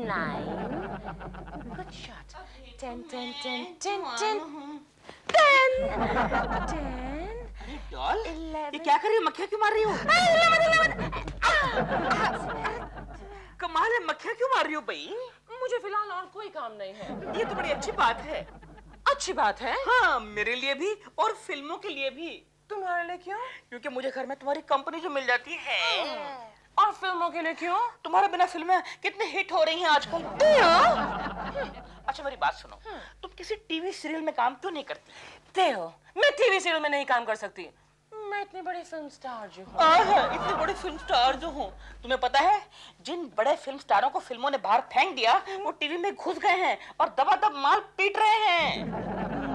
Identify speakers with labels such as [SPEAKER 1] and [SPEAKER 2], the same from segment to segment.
[SPEAKER 1] 9. Good shot. 10, 10, 10, 10, 10. 10. 10.
[SPEAKER 2] Doll,
[SPEAKER 1] 11.
[SPEAKER 2] ये क्या कर रही हो? मक्खियाँ क्यों मार रही हो?
[SPEAKER 1] 11.
[SPEAKER 2] कमाल है, मक्खियाँ क्यों मार रही हो भाई?
[SPEAKER 1] मुझे फिलहाल और कोई काम नहीं है।
[SPEAKER 2] ये तो बड़ी अच्छी बात है।
[SPEAKER 1] अच्छी बात है?
[SPEAKER 2] हाँ, मेरे लिए भी और फिल्मों के लिए भी।
[SPEAKER 1] तुम्हारे लिए क्यों?
[SPEAKER 2] क्योंकि मुझे घर में तुम्हारी कंपनी जो मिल जाती है।
[SPEAKER 1] और फिल्मों के लिए क्यों?
[SPEAKER 2] तुम्हारे बिना फिल्में कितने हिट हो रही हैं आजकल। अच्छा मेरी बात सुनो, तुम किसी टीवी सीरियल में काम क्यों नहीं करती?
[SPEAKER 1] तेहो, मैं टीवी सीरियल में नहीं काम कर सकती। मैं इतनी बड़ी फिल्म स्टार जो हूँ।
[SPEAKER 2] इतनी बड़ी फिल्म स्टार जो हूँ। तुम्हें पता है, जिन बड़े फिल्म स्टारों को फिल्मों ने बाहर फेंक दिया, वो टीवी में घुस गए हैं और दबादब माल पीट रहे हैं।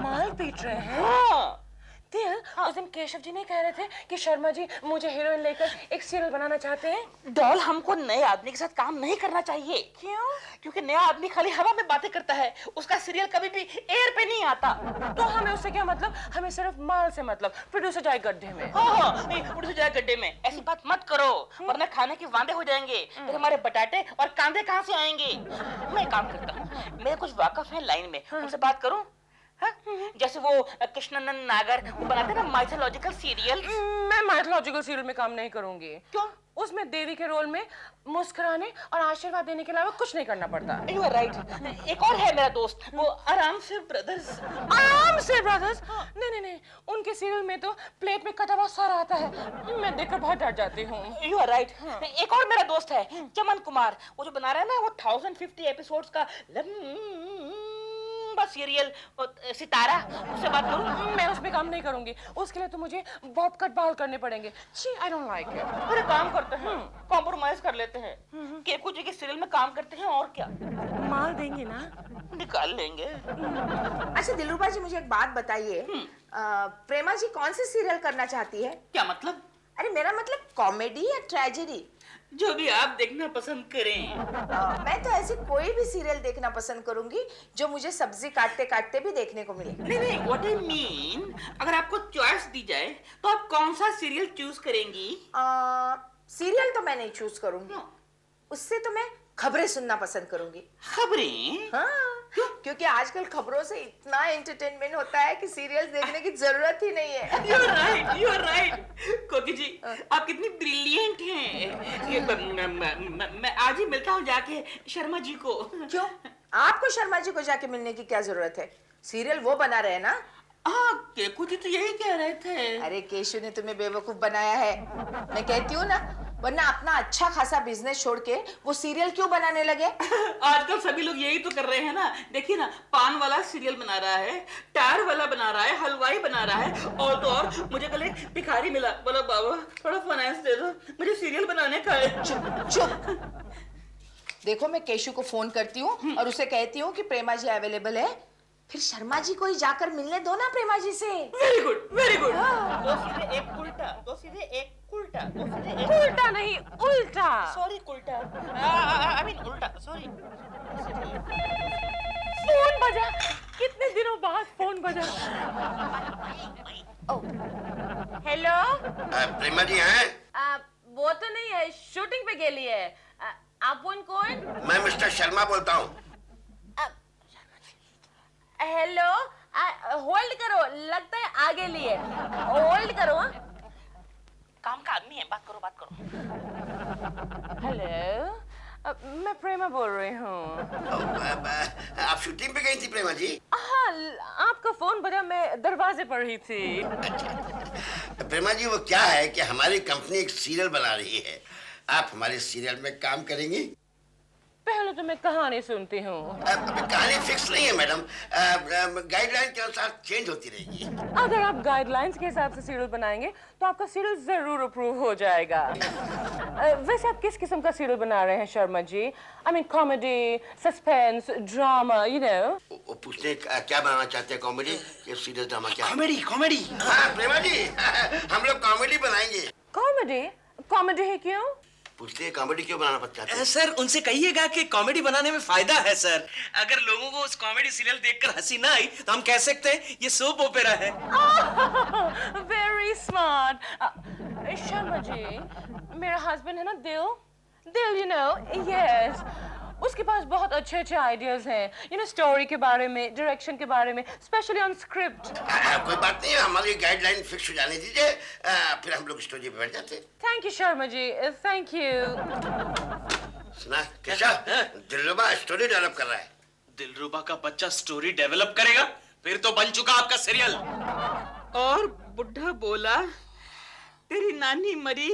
[SPEAKER 1] माल पीट रहे हैं?
[SPEAKER 2] हाँ।
[SPEAKER 1] दिल, उस दिन केशव जी नहीं कह रहे थे कि शर्मा जी मुझे हीरोइन लेकर एक सीरियल बनाना चाहते हैं?
[SPEAKER 2] डॉल, हमको नए आदमी के साथ काम नहीं करना चाहिए।
[SPEAKER 1] क्यों?
[SPEAKER 2] क्योंकि नया आदमी खाली हवा में बातें करता है, उसका सीरियल कभी भी एयर पे नहीं आता।
[SPEAKER 1] तो हमें उससे क्या मतलब? हमें सिर्फ माल से मतलब। प्रोड्यूसर जाए गड्ढे में।
[SPEAKER 2] हाँ, प्रोड्यूसर जाए गड्ढे में। ऐसी बात मत करो, वरना खाने के वांदे हो जाएंगे। फिर हमारे बटाटे और कांदे कहाँ से आएंगे? मैं काम करता हूँ, मेरे कुछ वाकफ है लाइन में, उनसे बात करूँ? हाँ? जैसे वो कृष्णानंद नागर, वो बनाते ना माइथोलॉजिकल सीरियल।
[SPEAKER 1] मैं माइथोलॉजिकल सीरियल में काम नहीं करूंगी।
[SPEAKER 2] क्यों?
[SPEAKER 1] उसमें देवी के रोल में मुस्कुराने और आशीर्वाद देने के अलावा कुछ नहीं करना पड़ता।
[SPEAKER 2] You are right. एक और है मेरा दोस्त, वो आराम से ब्रदर्स।
[SPEAKER 1] आराम से ब्रदर्स? नहीं नहीं नहीं, उनके सीरियल में तो प्लेट में कटा हुआ सर आता है, मैं देखकर बहुत डर जाती हूँ।
[SPEAKER 2] You are right. एक और मेरा दोस्त है, चमन कुमार, वो जो बना रहा है ना, वो 1050 एपिसोड्स का लंबा सीरियल सितारा, उससे बात करूं?
[SPEAKER 1] मैं उसमें काम नहीं करूंगी, उसके लिए तो मुझे बॉब कट बाल करने पड़ेंगे। छी, I don't like it।
[SPEAKER 2] अरे काम करते हैं, कॉम्प्रोमाइज कर लेते हैं। केकू जी के सीरियल में काम करते हैं और क्या।
[SPEAKER 1] माल देंगे ना?
[SPEAKER 2] निकाल लेंगे।
[SPEAKER 3] अच्छा दिलरुबा जी, मुझे एक बात बताइए, प्रेमा जी कौन से सीरियल करना चाहती है?
[SPEAKER 2] क्या मतलब?
[SPEAKER 3] अरे मेरा मतलब कॉमेडी या ट्रेजेडी?
[SPEAKER 2] जो भी आप देखना पसंद करें।
[SPEAKER 3] मैं तो ऐसे कोई भी सीरियल देखना पसंद करूंगी जो मुझे सब्जी काटते काटते भी देखने को मिले।
[SPEAKER 2] नहीं नहीं, व्हाट आई मीन, अगर आपको चॉइस दी जाए तो आप कौन सा सीरियल चूज करेंगी?
[SPEAKER 3] सीरियल तो मैं नहीं चूज करूंगी, उससे तो मैं खबरें सुनना पसंद करूंगी।
[SPEAKER 2] खबरें?
[SPEAKER 3] हाँ, क्योंकि आजकल खबरों से इतना एंटरटेनमेंट होता है कि सीरियल्स देखने की जरूरत ही नहीं है।
[SPEAKER 2] You are right, you are right. कोकी जी, आप कितनी ब्रिलियंट हैं। मैं आज ही मिलता हूँ जाके शर्मा जी को।
[SPEAKER 3] क्यों? आपको शर्मा जी को जाके मिलने की क्या जरूरत है? सीरियल वो बना रहे हैं ना?
[SPEAKER 2] हाँ, केकू जी तो यही कह रहे थे।
[SPEAKER 3] अरे केशु ने तुम्हें बेवकूफ बनाया है, मैं कहती हूँ ना, वरना अपना अच्छा खासा बिजनेस छोड़ के वो सीरियल क्यों बनाने लगे?
[SPEAKER 2] आजकल सभी लोग यही तो कर रहे हैं ना। देखिए ना, पान वाला सीरियल बना रहा है, टायर वाला बना रहा है, हलवाई बना रहा है, और तो और मुझे कल एक भिखारी मिला, बोला बाबा थोड़ा फाइनेंस दे दो, मुझे सीरियल बनाने का है।
[SPEAKER 3] चुप चुप। देखो मैं केशु को फोन करती हूँ और उसे कहती हूँ कि प्रेमा जी अवेलेबल है, फिर शर्मा जी को ही जाकर मिलने दो ना प्रेमा जी से।
[SPEAKER 2] Very good, very good. दो सीधे एक उल्टा, दो सीधे एक उल्टा, दो सीधे एक
[SPEAKER 1] उल्टा नहीं, उल्टा।
[SPEAKER 2] सॉरी उल्टा, आई मीन उल्टा, सॉरी।
[SPEAKER 1] फोन बजा, कितने दिनों बाद फोन बजा। हेलो,
[SPEAKER 4] प्रेमा जी हैं?
[SPEAKER 1] वो तो नहीं है, शूटिंग पे गेली है। आप कौन?
[SPEAKER 4] मैं मिस्टर शर्मा बोलता हूँ।
[SPEAKER 1] हेलो, होल्ड करो, लगता है आगे लिए। होल्ड करो।
[SPEAKER 2] काम का आदमी है, बात करो, बात करो।
[SPEAKER 1] हेलो, मैं प्रेमा बोल रही हूँ।
[SPEAKER 4] आप शूटिंग पे गई थी प्रेमा जी?
[SPEAKER 1] हाँ, आपका फोन बजा, मैं दरवाजे पर ही थी।
[SPEAKER 4] प्रेमा जी, वो क्या है कि हमारी कंपनी एक सीरियल बना रही है, आप हमारे सीरियल में काम करेंगी?
[SPEAKER 1] पहले तो मैं कहानी सुनती हूँ।
[SPEAKER 4] कहानी फिक्स नहीं है मैडम, गाइडलाइन के अनुसार चेंज होती रहेगी।
[SPEAKER 1] अगर आप गाइडलाइंस के हिसाब से सीरियल बनाएंगे तो आपका सीरियल जरूर अप्रूव हो जाएगा। वैसे आप किस किस्म का सीरियल बना रहे हैं Sharma ji? I mean comedy, suspense, drama, you know.
[SPEAKER 4] वो पूछते क्या बनाना चाहते हैं, कॉमेडी या सीरियल ड्रामा? क्या
[SPEAKER 5] कॉमेडी? कॉमेडी?
[SPEAKER 4] हाँ प्रेमा जी, हम लोग कॉमेडी बनाएंगे।
[SPEAKER 1] कॉमेडी? कॉमेडी है क्यों?
[SPEAKER 4] पूछते हैं कॉमेडी क्यों बनाना चाहते हैं?
[SPEAKER 5] सर उनसे कहिएगा कि कॉमेडी बनाने में फायदा है सर। अगर लोगों को उस कॉमेडी सीरियल देखकर हंसी ना आई तो हम कह सकते हैं ये सोप ओपेरा है।
[SPEAKER 1] Very smart. शर्मा जी, मेरा हस्बैंड है ना दिल, दिल यू नो, यस, उसके पास बहुत अच्छे अच्छे आइडियाज हैं, स्टोरी के बारे में, डायरेक्शन के बारे में, स्पेशली ऑन स्क्रिप्ट।
[SPEAKER 4] कोई बात नहीं, हमारी गाइडलाइन फिक्स हो जाने दीजिए, फिर हम लोग स्टोरी पे बैठ जाते।
[SPEAKER 1] Thank you Sharma ji, thank you.
[SPEAKER 4] सुना केशव, दिलरुबा स्टोरी डेवलप कर रहा है।
[SPEAKER 5] दिलरुबा का बच्चा स्टोरी डेवलप करेगा? फिर तो बन चुका आपका सीरियल।
[SPEAKER 2] और बुढ़ा बोला तेरी नानी मरी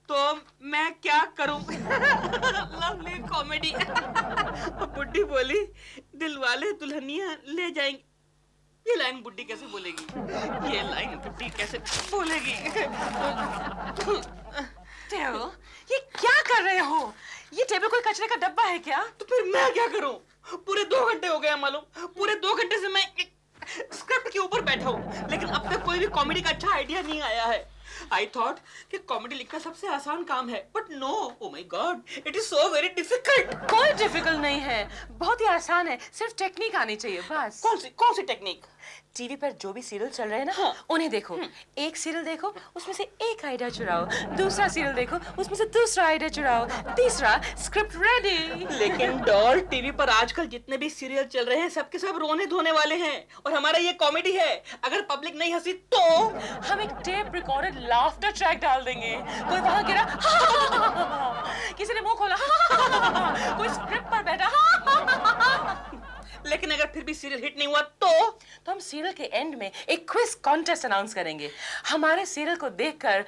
[SPEAKER 2] तो मैं क्या करूं? Lovely comedy. बुड्ढी बोली दिल वाले दुल्हनिया ले जाएंगे। ये लाइन बुड्ढी कैसे बोलेगी? ये लाइन बुड्ढी कैसे बोलेगी?
[SPEAKER 1] टेओ, ये क्या कर रहे हो? ये टेबल कोई कचरे का डब्बा है क्या?
[SPEAKER 2] तो फिर मैं क्या करूं? पूरे 2 घंटे हो गए मालूम। पूरे 2 घंटे से मैं स्क्रिप्ट के ऊपर बैठा हूं, लेकिन अब तक कोई भी कॉमेडी का अच्छा आइडिया नहीं आया है। I thought कि कॉमेडी लिखना सबसे आसान काम है, but no, oh my God, it is so very difficult.
[SPEAKER 1] कोई डिफिकल्ट नहीं है, बहुत ही आसान है, सिर्फ टेक्निक आनी चाहिए बस।
[SPEAKER 2] कौन सी टेक्निक?
[SPEAKER 1] टीवी पर जो भी सीरियल चल रहे हैं ना,
[SPEAKER 2] हाँ।
[SPEAKER 1] उन्हें देखो। एक सीरियल देखो, उसमें से एक आइडिया चुराओ। दूसरा सीरियल देखो, उसमें से दूसरा आइडिया चुराओ। तीसरा, स्क्रिप्ट रेडी।
[SPEAKER 2] लेकिन डॉल, टीवी पर आजकल जितने भी सीरियल चल रहे हैं सबके सब रोने धोने वाले हैं, और हमारा ये कॉमेडी है। अगर पब्लिक नहीं हंसी तो
[SPEAKER 1] हम एक टेप रिकॉर्डेड लाफ्टर ट्रैक डाल देंगे। कोई वहां गिरा, किसी ने मुंह खोला, कोई स्क्रिप्ट पर बैठा।
[SPEAKER 2] लेकिन अगर फिर भी सीरियल हिट नहीं हुआ तो
[SPEAKER 1] हम सीरियल के एंड में एक क्विज कॉन्टेस्ट अनाउंस करेंगे। हमारे सीरियल को देखकर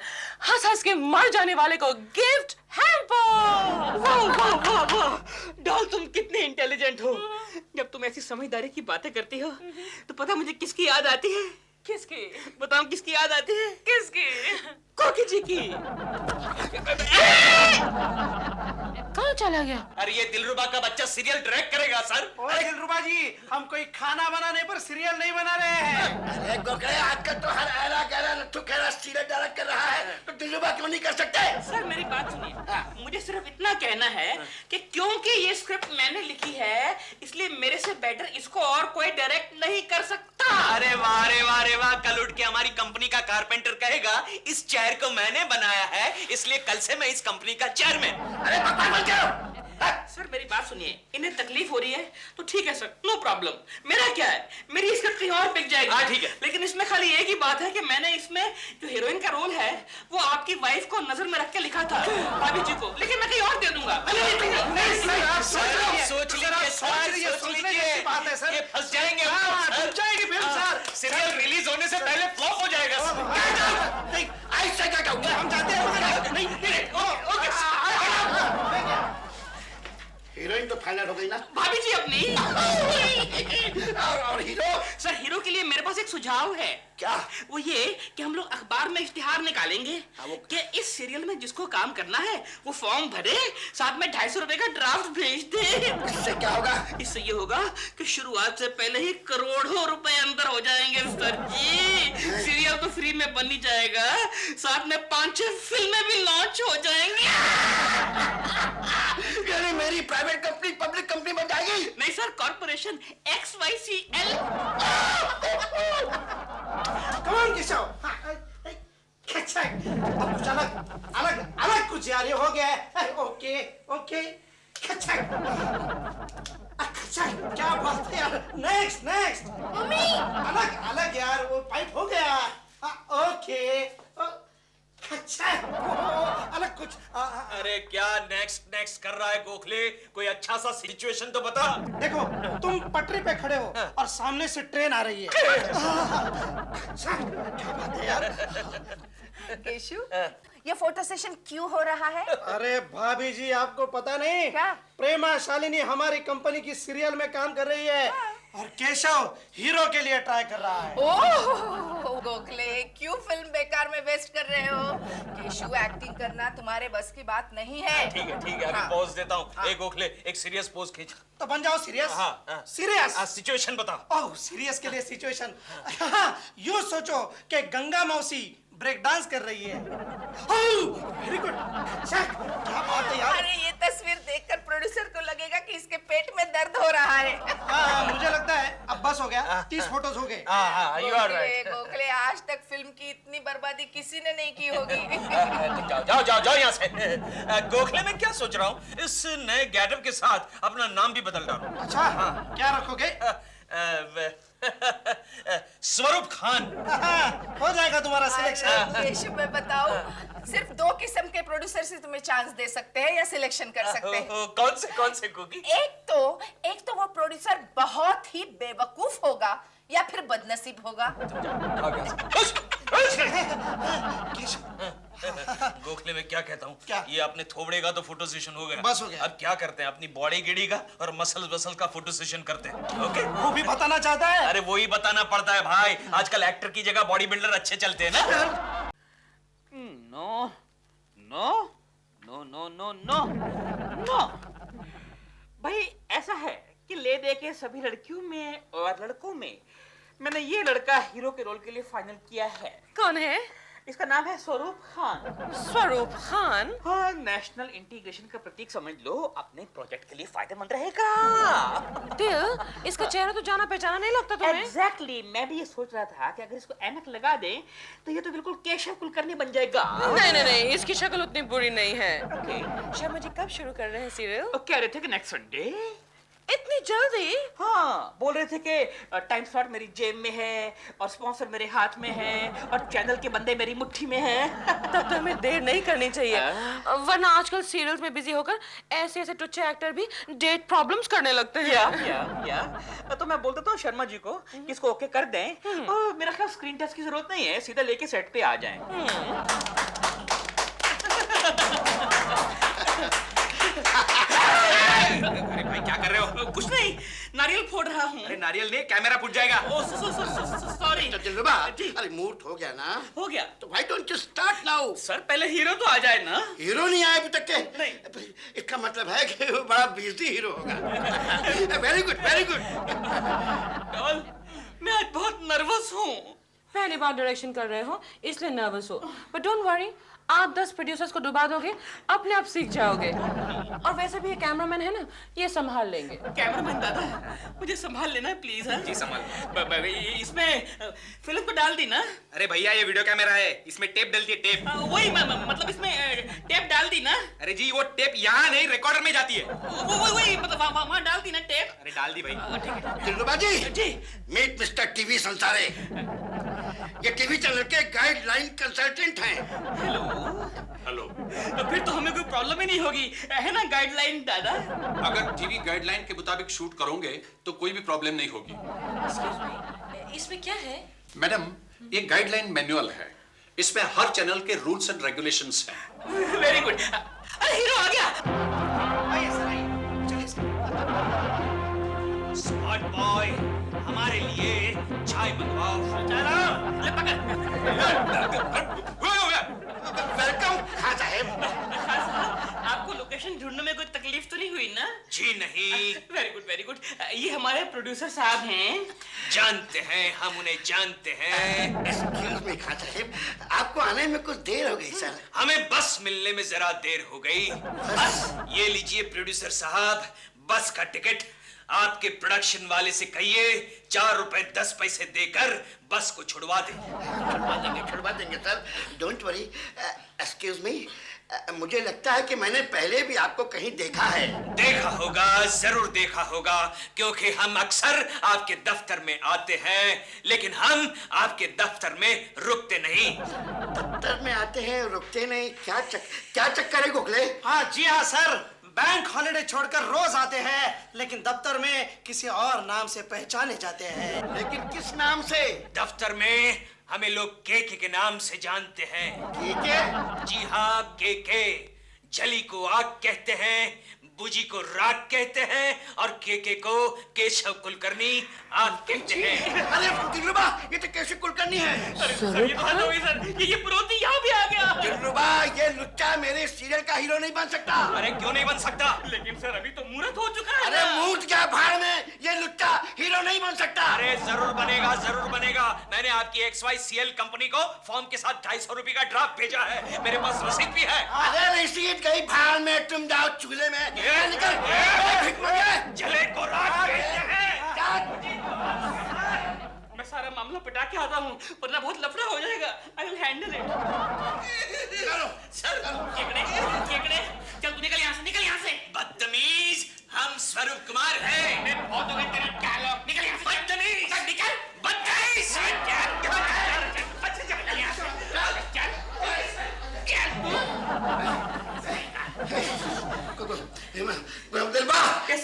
[SPEAKER 1] हंस हंस के मर जाने वाले को गिफ्ट हैम्पर।
[SPEAKER 2] वाह वाह वाह वाह, डॉल तुम कितने इंटेलिजेंट हो। जब तुम ऐसी समझदारी की बातें करती हो तो पता मुझे किसकी याद आती है?
[SPEAKER 1] किसकी?
[SPEAKER 2] बताओ किसकी याद आती है?
[SPEAKER 1] किसकी?
[SPEAKER 2] कोकी जी की।
[SPEAKER 1] कहाँ चला गया?
[SPEAKER 5] अरे ये दिलरुबा का बच्चा सीरियल डायरेक्ट करेगा सर।
[SPEAKER 6] अरे दिलरुबा जी, हम कोई खाना बनाने पर सीरियल नहीं बना रहे हैं।
[SPEAKER 4] अरे गोखले, आजकल तो हर ऐरा गैरा लट्ठू खैरा सीरियल डायरेक्ट कर रहा है, तो दिलरुबा क्यों नहीं कर सकते?
[SPEAKER 2] सर मेरी बात सुनिए, मुझे सिर्फ इतना कहना है कि क्योंकि ये स्क्रिप्ट मैंने लिखी है, इसलिए मेरे से बेटर इसको और कोई डायरेक्ट नहीं कर सकता।
[SPEAKER 5] अरे वाह रे वाह रे वाह, कल उठ के हमारी कंपनी का कारपेंटर कहेगा इस चेयर को मैंने बनाया है, इसलिए कल से मैं इस कंपनी का चेयरमैन।
[SPEAKER 4] अरे बकवास मत करो।
[SPEAKER 2] सर मेरी बात सुनिए, इन्हें तकलीफ हो रही है तो ठीक है सर, नो प्रॉब्लम। मेरा क्या है, मेरी स्क्रिप्ट कहीं और बिक जाएगी।
[SPEAKER 5] हाँ ठीक है।
[SPEAKER 2] लेकिन इसमें खाली एक ही बात है कि मैंने इसमें जो हीरोइन का रोल है वो आपकी वाइफ को नजर में रख के लिखा था, भाभी जी को, लेकिन मैं कहीं और दे दूंगा।
[SPEAKER 5] सोच लीजिए,
[SPEAKER 6] बात है सर,
[SPEAKER 5] ये फंस जाएंगे।
[SPEAKER 6] फंस जाएगी फिल्म सर।
[SPEAKER 5] सीरियल रिलीज होने से पहले फ्लॉप हो जाएगा।
[SPEAKER 4] नहीं, ऐसा क्या कहूँगा?
[SPEAKER 6] हम जानते हैं, नहीं
[SPEAKER 4] हीरोइन तो फाइनल हो गई ना?
[SPEAKER 2] भाभी जी अपनी।
[SPEAKER 4] और हीरो?
[SPEAKER 2] सर हीरो के लिए मेरे पास एक सुझाव है।
[SPEAKER 4] क्या?
[SPEAKER 2] वो ये कि हम लोग अखबार में इश्तिहार निकालेंगे कि इस सीरियल में जिसको काम करना है वो फॉर्म भरे, साथ में 250 रुपए का ड्राफ्ट भेज दे।
[SPEAKER 4] इससे क्या होगा?
[SPEAKER 2] इससे ये होगा कि शुरुआत से पहले ही करोड़ों रुपए अंदर हो जाएंगे सर जी। सीरियल तो फ्री में बन ही जाएगा, साथ में 5-6 फिल्में भी लॉन्च हो जाएंगी।
[SPEAKER 4] यानी मेरी प्राइवेट कंपनी पब्लिक कंपनी बन जाएगी?
[SPEAKER 2] नहीं सर, कॉर्पोरेशन XYCL।
[SPEAKER 6] कमान केशव, अच्छा, अब कुछ अलग कुछ यार ये हो गया है। ओके ओके, अच्छा अच्छा, क्या बात है यार। नेक्स्ट मम्मी, अलग यार, वो पाइप हो गया। ओके अच्छा, अलग कुछ।
[SPEAKER 5] अरे क्या नेक्स्ट कर रहा है गोखले? कोई अच्छा सा सिचुएशन तो बता।
[SPEAKER 6] देखो, तुम पटरी पे खड़े हो और सामने से ट्रेन आ रही है। अच्छा, क्या बात है यार।
[SPEAKER 3] केशु, ये फोटो सेशन क्यों हो रहा है?
[SPEAKER 6] अरे भाभी जी, आपको पता नहीं?
[SPEAKER 3] क्या?
[SPEAKER 6] प्रेमा शालिनी हमारी कंपनी की सीरियल में काम कर रही है और केशव हीरो के लिए ट्राई कर रहा है।
[SPEAKER 3] ओह गोखले, क्यों फिल्म बेकार में वेस्ट कर रहे हो? केशु, एक्टिंग करना तुम्हारे बस की बात नहीं है।
[SPEAKER 5] ठीक है, अभी पोज देता हूँ। एक गोखले, एक सीरियस पोज खींच।
[SPEAKER 6] तो बन जाओ सीरियस।
[SPEAKER 5] हाँ।
[SPEAKER 6] सीरियस
[SPEAKER 5] सिचुएशन बता।
[SPEAKER 6] ओह, सीरियस के लिए सिचुएशन। यूं सोचो कि गंगा मौसी ब्रेक डांस कर रही है। वेरी गुड, अच्छा, क्या बात है यार।
[SPEAKER 3] अरे ये तस्वीर देखकर प्रोड्यूसर को लगेगा कि इसके पेट में दर्द हो रहा है।
[SPEAKER 6] मुझे लगता है अब बस हो गया, 30 फोटोज हो गए।
[SPEAKER 5] हाँ, you are right.
[SPEAKER 3] गोखले, आज तक फिल्म की इतनी बर्बादी किसी ने नहीं की होगी।
[SPEAKER 5] जाओ यहाँ से। गोखले में क्या सोच रहा हूँ, इस नए गेटअप के साथ अपना नाम भी बदल डालूं।
[SPEAKER 6] अच्छा, क्या रखोगे?
[SPEAKER 5] स्वरूप खान।
[SPEAKER 6] हो जाएगा तुम्हारा सिलेक्शन।
[SPEAKER 3] केशव, मैं बताऊं, सिर्फ 2 किस्म के प्रोड्यूसर से तुम्हें चांस दे सकते हैं या सिलेक्शन कर सकते हैं।
[SPEAKER 5] कौन से कुकी?
[SPEAKER 3] एक तो वो प्रोड्यूसर बहुत ही बेवकूफ होगा या फिर बदनसीब होगा।
[SPEAKER 5] गोखले में क्या कहता हूँ,
[SPEAKER 6] क्या?
[SPEAKER 5] ये अपने थोबड़े का तो फोटो सेशन हो गया,
[SPEAKER 6] बस हो गया।
[SPEAKER 5] अब क्या करते हैं, अपनी बॉडी गिड़ी का और मसल का फोटो सेशन करते हैं। ओके,
[SPEAKER 6] वो भी बताना चाहता है।
[SPEAKER 5] अरे वो ही बताना पड़ता है भाई, आजकल एक्टर की जगह बॉडी बिल्डर अच्छे चलते हैं ना।
[SPEAKER 2] No no no no no no no भाई, ऐसा है कि ले दे के सभी लड़कियों में और लड़कों में मैंने ये लड़का हीरो के रोल के लिए फाइनल किया है।
[SPEAKER 1] कौन है?
[SPEAKER 2] इसका नाम है स्वरूप खान।
[SPEAKER 1] स्वरूप खान?
[SPEAKER 2] हाँ, नेशनल इंटीग्रेशन का प्रतीक समझ लो, अपने प्रोजेक्ट के लिए फायदेमंद रहेगा।
[SPEAKER 1] दिल, इसका चेहरा तो जाना पहचाना नहीं लगता तुम्हें?
[SPEAKER 2] Exactly, मैं भी ये सोच रहा था कि अगर इसको ऐनक लगा दे तो ये तो बिल्कुल केशव कुलकर्णी बन जाएगा।
[SPEAKER 1] नहीं, इसकी शक्ल उतनी बुरी नहीं है।
[SPEAKER 2] Okay.
[SPEAKER 1] शर्मा जी कब शुरू कर रहे हैं सीरियल?
[SPEAKER 2] कह रहे थे कि नेक्स्ट संडे।
[SPEAKER 1] इतनी जल्दी?
[SPEAKER 2] हाँ, बोल रहे थे कि टाइम स्लॉट मेरी जेब में है और स्पॉन्सर मेरे हाथ में है और चैनल के बंदे मेरी मुट्ठी में हैं।
[SPEAKER 1] तब तो हमें देर नहीं करनी चाहिए, वरना आजकल सीरियल्स में बिजी होकर ऐसे टुच्चे एक्टर भी डेट प्रॉब्लम्स करने लगते हैं।
[SPEAKER 2] या तो मैं बोल देता हूँ शर्मा जी को कि इसको ओके कर दें और मेरा ख्याल स्क्रीन टेस्ट की जरूरत नहीं है, सीधा लेके सेट पे आ जाएं।
[SPEAKER 5] अरे भाई क्या कर रहे हो?
[SPEAKER 2] कुछ नहीं, नारियल फोड़ रहा हूँ।
[SPEAKER 5] अरे नारियल नहीं, कैमरा फूट जाएगा।
[SPEAKER 2] सॉरी।
[SPEAKER 4] तो दिलरुबा, अरे मूड हो गया ना?
[SPEAKER 2] हो गया।
[SPEAKER 4] तो why don't you start now?
[SPEAKER 2] Sir पहले हीरो तो आ जाए ना।
[SPEAKER 4] हीरो नहीं आए अभी तक के?
[SPEAKER 2] नहीं।
[SPEAKER 4] इसका मतलब है कि वो बड़ा बिजी हीरो होगा। Very good, very good.
[SPEAKER 2] मैं आज बहुत नर्वस हूँ।
[SPEAKER 1] पहली बार डायरेक्शन कर रहे हो इसलिए नर्वस हो, बट डोंट वरी, आप 10 प्रोड्यूसर्स को डुबा दोगे, अपने आप सीख जाओगे। और वैसे भी ये कैमरामैन है ना, ये संभाल लेंगे।
[SPEAKER 2] कैमरामैन दादा, मुझे संभाल लेना प्लीज। है
[SPEAKER 5] जी संभाल।
[SPEAKER 2] इसमें फिल्म को डाल दी ना?
[SPEAKER 5] अरे भैया ये वीडियो कैमरा है, इसमें टेप डलती है, टेप।
[SPEAKER 2] वही मतलब इसमें टेप डाल दी ना?
[SPEAKER 5] अरे जी वो टेप यहाँ नहीं, रिकॉर्डर में जाती है।
[SPEAKER 2] वही मतलब वहाँ डाल दी ना टेप?
[SPEAKER 5] अरे डाल दी भाई।
[SPEAKER 2] ठीक है।
[SPEAKER 4] दिलरुबा जी,
[SPEAKER 2] जी।
[SPEAKER 4] मीट मिस्टर टीवी संसारे। ये टीवी चैनल के गाइडलाइन कंसल्टेंट हैं।
[SPEAKER 5] हेलो।
[SPEAKER 2] फिर तो हमें कोई प्रॉब्लम ही नहीं होगी, है ना गाइडलाइन दादा?
[SPEAKER 7] अगर टीवी गाइडलाइन के मुताबिक शूट करोगे तो कोई भी प्रॉब्लम नहीं होगी।
[SPEAKER 1] इसमें क्या है?
[SPEAKER 7] मैडम, ये गाइडलाइन मैनुअल है, इसमें हर चैनल के रूल्स एंड रेगुलेशंस हैं।
[SPEAKER 2] Very good. अरे हीरो आ गया।
[SPEAKER 6] आइए सर, आइए, चलिए सर।
[SPEAKER 5] स्मार्ट बॉय, हमारे लिए चाय बनवाओ।
[SPEAKER 2] ले पकड़।
[SPEAKER 4] वेलकम खान साहब।
[SPEAKER 2] आपको लोकेशन ढूंढने में कोई तकलीफ तो नहीं हुई ना?
[SPEAKER 5] जी नहीं।
[SPEAKER 2] Very good, very good. ये हमारे प्रोड्यूसर साहब हैं।
[SPEAKER 5] जानते हैं, हम उन्हें जानते हैं।
[SPEAKER 4] एक्सक्यूज मी खान साहब, आपको आने में कुछ देर हो गई सर।
[SPEAKER 5] हमें बस मिलने में जरा देर हो गई। बस ये लीजिए प्रोड्यूसर साहब, बस का टिकट। आपके प्रोडक्शन वाले से कहिए 4 रुपए 10 पैसे देकर बस को छुड़वा दे।
[SPEAKER 4] छुड़वा देंगे sir, don't worry. Excuse me, मुझे लगता है कि मैंने पहले भी आपको कहीं देखा है।
[SPEAKER 5] देखा होगा, जरूर देखा होगा, क्योंकि हम अक्सर आपके दफ्तर में आते हैं, लेकिन हम आपके दफ्तर में रुकते नहीं।
[SPEAKER 4] दफ्तर में आते हैं, रुकते नहीं? क्या चक्कर है गोखले?
[SPEAKER 6] हाँ जी हाँ सर, बैंक हॉलिडे छोड़कर रोज आते हैं, लेकिन दफ्तर में किसी और नाम से पहचाने जाते हैं।
[SPEAKER 4] लेकिन किस नाम से?
[SPEAKER 5] दफ्तर में हमें लोग केके के नाम से जानते हैं।
[SPEAKER 4] केके?
[SPEAKER 5] जी हाँ, केके। जली को आग कहते हैं, बुजी को राग कहते हैं और केके को केशव कुलकर्णी आग कहते हैं।
[SPEAKER 4] अरे दिलरुबा, ये तो केशव कुलकर्णी है।
[SPEAKER 2] सर ये तो हद हो गई सर, ये प्रोती यहाँ भी आ गया।
[SPEAKER 4] दिलरुबा, ये लुच्चा मेरे सीरियल का हीरो नहीं बन सकता।
[SPEAKER 5] अरे क्यों नहीं बन सकता?
[SPEAKER 2] लेकिन सर अभी तो मुहूर्त हो चुका है।
[SPEAKER 4] अरे मुहूर्त क्या भाड़ में, ये लुच्चा हीरो नहीं बन सकता।
[SPEAKER 5] अरे जरूर बनेगा, जरूर बनेगा। मैंने आपकी XYCL कंपनी को फॉर्म के साथ 250 रुपए का ड्राफ्ट भेजा है, मेरे पास रसीद भी है।
[SPEAKER 4] अरे रसीद गई भाड़ में, तुम जाओ चूल्हे में। निकल,
[SPEAKER 5] जले को राग कहते हैं।
[SPEAKER 2] हूँ, वरना बहुत लफड़ा हो जाएगा। I will handle it. Sir, केकड़े, चल तू निकल यहाँ से, निकल यहाँ से।
[SPEAKER 5] बदतमीज, हम स्वरूप कुमार हैं।
[SPEAKER 2] मैं बहुत हो गया तेरा डायलॉग। निकल यहाँ से।
[SPEAKER 5] बदतमीज,
[SPEAKER 2] निकल।
[SPEAKER 5] बदतमीज।
[SPEAKER 2] अच्छा चल यहाँ से।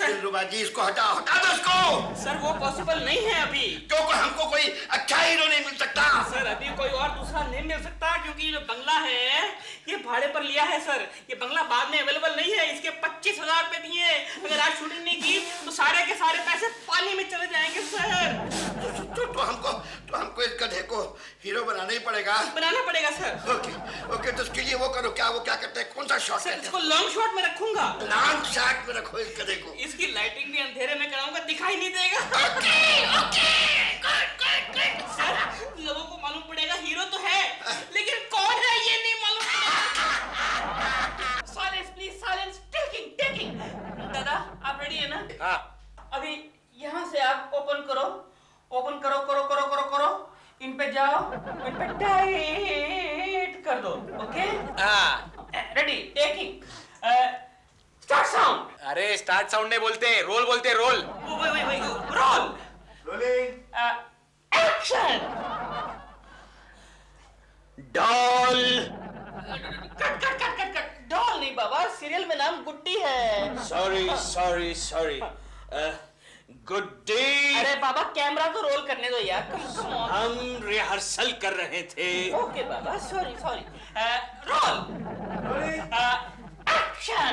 [SPEAKER 4] दिलरुबा जी, इसको हटा दो इसको।
[SPEAKER 2] सर वो पॉसिबल नहीं है अभी।
[SPEAKER 4] क्योंकि हमको कोई अच्छा हीरो नहीं मिल सकता।
[SPEAKER 2] सर अभी कोई और दूसरा नहीं मिल सकता, क्योंकि जो बंगला है ये भाड़े पर लिया है सर। ये बंगला बाद में अवेलेबल नहीं है। इसके 25,000 रुपए दिए। अगर आज शूटिंग नहीं की तो सारे के सारे पैसे पानी में चले जाएंगे सर।
[SPEAKER 4] तो हमको इस गधे को हीरो बनाना ही पड़ेगा।
[SPEAKER 2] बनाना पड़ेगा सर।
[SPEAKER 4] ओके, तो उसके लिए वो करो, वो क्या करते हैं, कौन सा शॉट
[SPEAKER 2] सर
[SPEAKER 4] करते
[SPEAKER 2] इसको लॉन्ग शॉट में रखूंगा।
[SPEAKER 4] हैं? लॉन्ग शॉट में रखो इस गधे को।
[SPEAKER 2] इसकी लाइटिंग भी अंधेरे में कराऊंगा, दिखाई नहीं देगा। सर लोगों को मालूम पड़ेगा हीरो तो है, लेकिन कौन है ये नहीं मालूम पड़ेगा। Silence please, silence. टेकिंग। दादा आप रेडी है ना?
[SPEAKER 5] हाँ।
[SPEAKER 2] अभी यहाँ से आप ओपन करो। इन पे जाओ, इन पे टाइट कर दो। ओके?
[SPEAKER 5] हाँ।
[SPEAKER 2] Ready, taking, start sound.
[SPEAKER 5] अरे स्टार्ट साउंड नहीं बोलते, रोल बोलते, रोल।
[SPEAKER 2] वही, roll.
[SPEAKER 6] Rolling.
[SPEAKER 2] Action.
[SPEAKER 5] Doll.
[SPEAKER 2] Cut. Doll नहीं बाबा, सीरियल में नाम गुड्डी है।
[SPEAKER 5] सॉरी। गुड्डी।
[SPEAKER 2] अरे बाबा कैमरा तो रोल करने दो यार।
[SPEAKER 5] हम रिहर्सल कर रहे थे।
[SPEAKER 2] ओके बाबा, सॉरी। रोल। एक्शन।